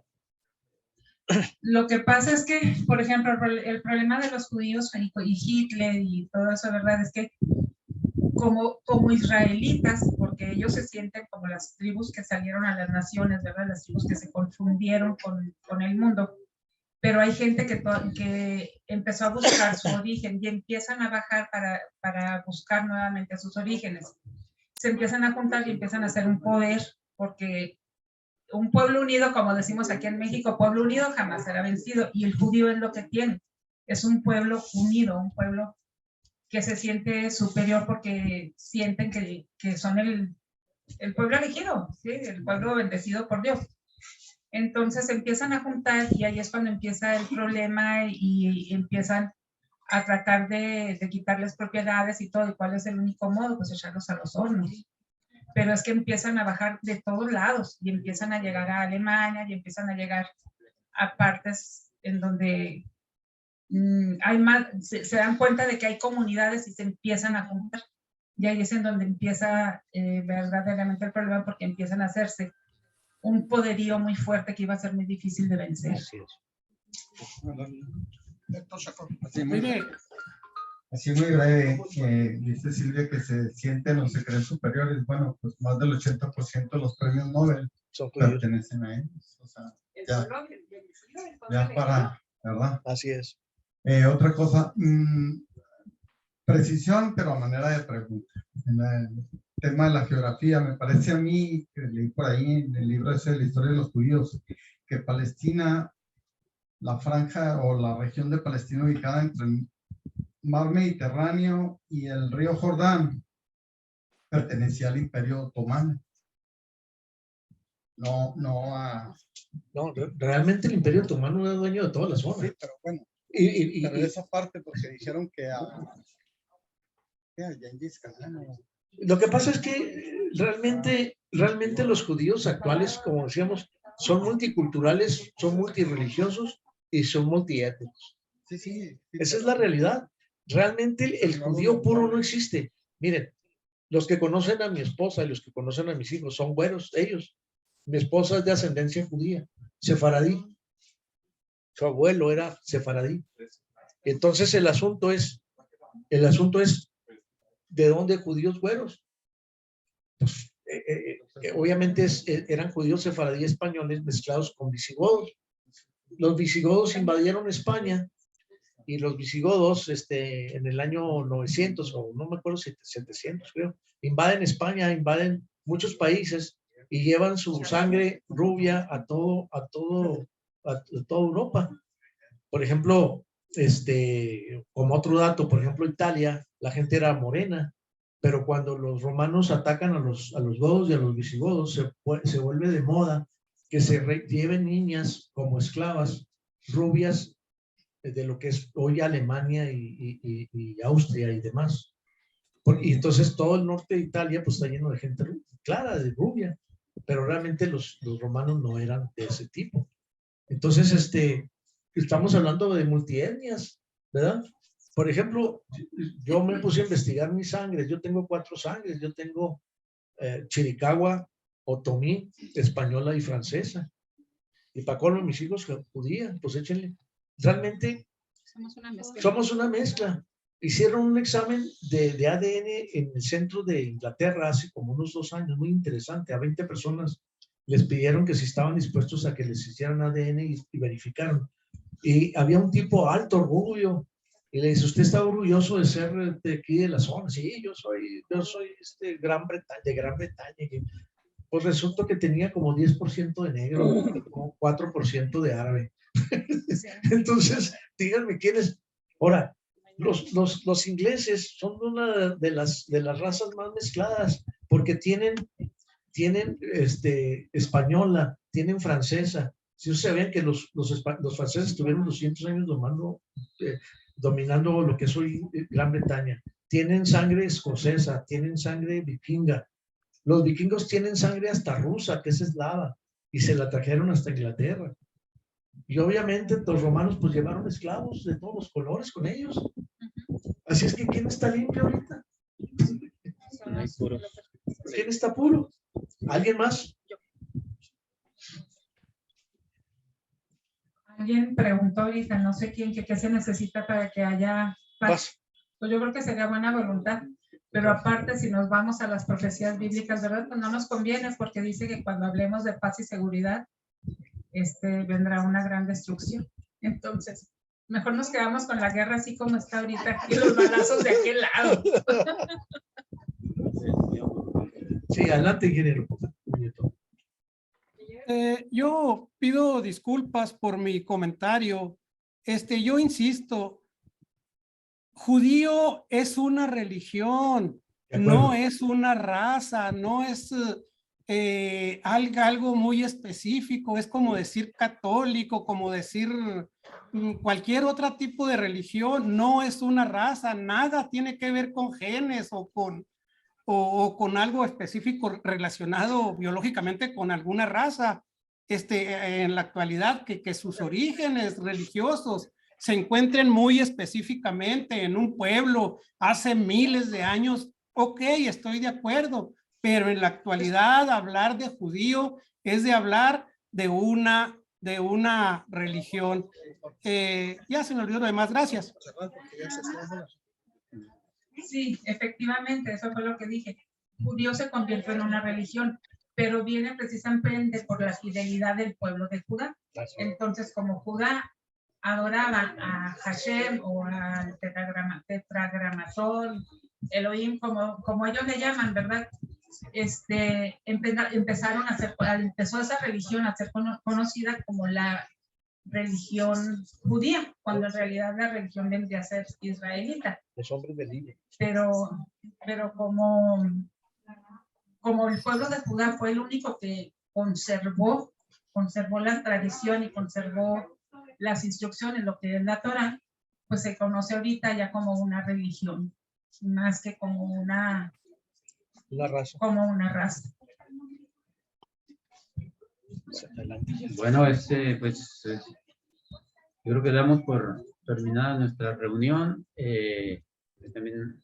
Lo que pasa es que, por ejemplo, el problema de los judíos y Hitler y todo eso, ¿verdad? Es que como israelitas, porque ellos se sienten como las tribus que salieron a las naciones, ¿verdad? Las tribus que se confundieron con el mundo. Pero hay gente que empezó a buscar su origen y empiezan a bajar para buscar nuevamente sus orígenes. Se empiezan a juntar y empiezan a hacer un poder, porque un pueblo unido, como decimos aquí en México, pueblo unido jamás será vencido, y el judío es lo que tiene, es un pueblo unido, un pueblo que se siente superior porque sienten que son el pueblo elegido, ¿sí? El pueblo bendecido por Dios. Entonces empiezan a juntar y ahí es cuando empieza el problema y empiezan a tratar de quitarles propiedades y todo. ¿Y cuál es el único modo? Pues echarlos a los hornos. Pero es que empiezan a bajar de todos lados y empiezan a llegar a Alemania y empiezan a llegar a partes en donde hay más, se dan cuenta de que hay comunidades y se empiezan a juntar. Y ahí es en donde empieza verdaderamente el problema, porque empiezan a hacerse un poderío muy fuerte que iba a ser muy difícil de vencer. Así muy breve, dice Silvia que se sienten o se creen superiores. Bueno, pues más del 80% de los premios Nobel pertenecen a ellos. O sea, ya para, ¿verdad? Así es. Otra cosa, precisión, pero a manera de pregunta. En el tema de la geografía, me parece a mí, que leí por ahí en el libro ese de la historia de los judíos, que Palestina, la franja o la región de Palestina ubicada entre el mar Mediterráneo y el río Jordán, pertenecía al Imperio Otomano. No, realmente el Imperio Otomano era dueño de toda la zona. Sí, pero bueno. Y esa parte, porque dijeron que lo que pasa es que realmente los judíos actuales, como decíamos, son multiculturales, son multireligiosos y son multiétnicos. Sí. Esa es la realidad. Realmente el judío puro no existe. Miren, los que conocen a mi esposa y los que conocen a mis hijos son güeros, ellos. Mi esposa es de ascendencia judía, sefaradí. Su abuelo era sefaradí. Entonces el asunto es ¿de dónde judíos güeros? Pues, obviamente eran judíos sefaradí españoles mezclados con visigodos. Los visigodos invadieron España y los visigodos en el año 900 o no me acuerdo si 700 creo, invaden España, invaden muchos países y llevan su sangre rubia a toda Europa. Por ejemplo, como otro dato, por ejemplo, Italia, la gente era morena, pero cuando los romanos atacan a los godos y a los visigodos, se vuelve de moda que se lleven niñas como esclavas rubias de lo que es hoy Alemania y Austria y demás. Y entonces todo el norte de Italia pues está lleno de gente clara, de rubia, pero realmente los romanos no eran de ese tipo. Entonces, estamos hablando de multietnias, ¿verdad? Por ejemplo, yo me puse a investigar mi sangre. Yo tengo 4 sangres. Yo tengo chiricahua, otomí, española y francesa. Y para colmo, mis hijos judías, pues échenle. Realmente somos una mezcla. Hicieron un examen de ADN en el centro de Inglaterra hace como unos 2 años, muy interesante. A 20 personas les pidieron que si estaban dispuestos a que les hicieran ADN y verificaron. Y había un tipo alto, rubio, y le dice, ¿usted está orgulloso de ser de aquí de la zona? Sí, yo soy de Gran Bretaña. Pues resulta que tenía como 10% de negro, como 4% de árabe. Entonces, díganme quién es. Ahora, los ingleses son una de las razas más mezcladas, porque tienen española, tienen francesa. Si ustedes sabían que los franceses tuvieron 200 años dominando lo que es hoy Gran Bretaña. Tienen sangre escocesa, tienen sangre vikinga. Los vikingos tienen sangre hasta rusa, que es eslava, y se la trajeron hasta Inglaterra. Y obviamente los romanos pues llevaron esclavos de todos los colores con ellos. Así es que ¿quién está limpio ahorita? ¿Quién está puro? ¿Alguien más? Alguien preguntó ahorita, no sé quién, que qué se necesita para que haya paz. Pues yo creo que sería buena voluntad. Pero aparte, si nos vamos a las profecías bíblicas, ¿verdad? Pues no nos conviene porque dice que cuando hablemos de paz y seguridad, vendrá una gran destrucción. Entonces, mejor nos quedamos con la guerra así como está ahorita y los balazos de aquel lado. Sí, adelante, ingeniero. Yo pido disculpas por mi comentario. Yo insisto, judío es una religión, no es una raza, no es algo muy específico, es como decir católico, como decir cualquier otro tipo de religión, no es una raza, nada tiene que ver con genes o con algo específico relacionado biológicamente con alguna raza. En la actualidad, que sus orígenes religiosos se encuentren muy específicamente en un pueblo hace miles de años, ok, estoy de acuerdo, pero en la actualidad hablar de judío es de hablar de una religión. Ya se me olvidó lo demás, gracias. Sí, efectivamente, eso fue lo que dije. Judío se convirtió en una religión, pero viene precisamente por la fidelidad del pueblo de Judá. Entonces, como Judá adoraban a Hashem o al tetragramatón, Elohim, como ellos le llaman, ¿verdad? Empezaron a hacer, empezó esa religión a ser conocida como la religión judía, cuando en realidad la religión vendría a ser israelita. Los hombres del libro. Pero como el pueblo de Judá fue el único que conservó la tradición y conservó las instrucciones, lo que es la Torá, pues se conoce ahorita ya como una religión, más que como una raza. Como una raza. Bueno, pues yo creo que damos por terminada nuestra reunión. También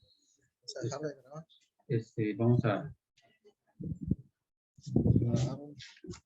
vamos a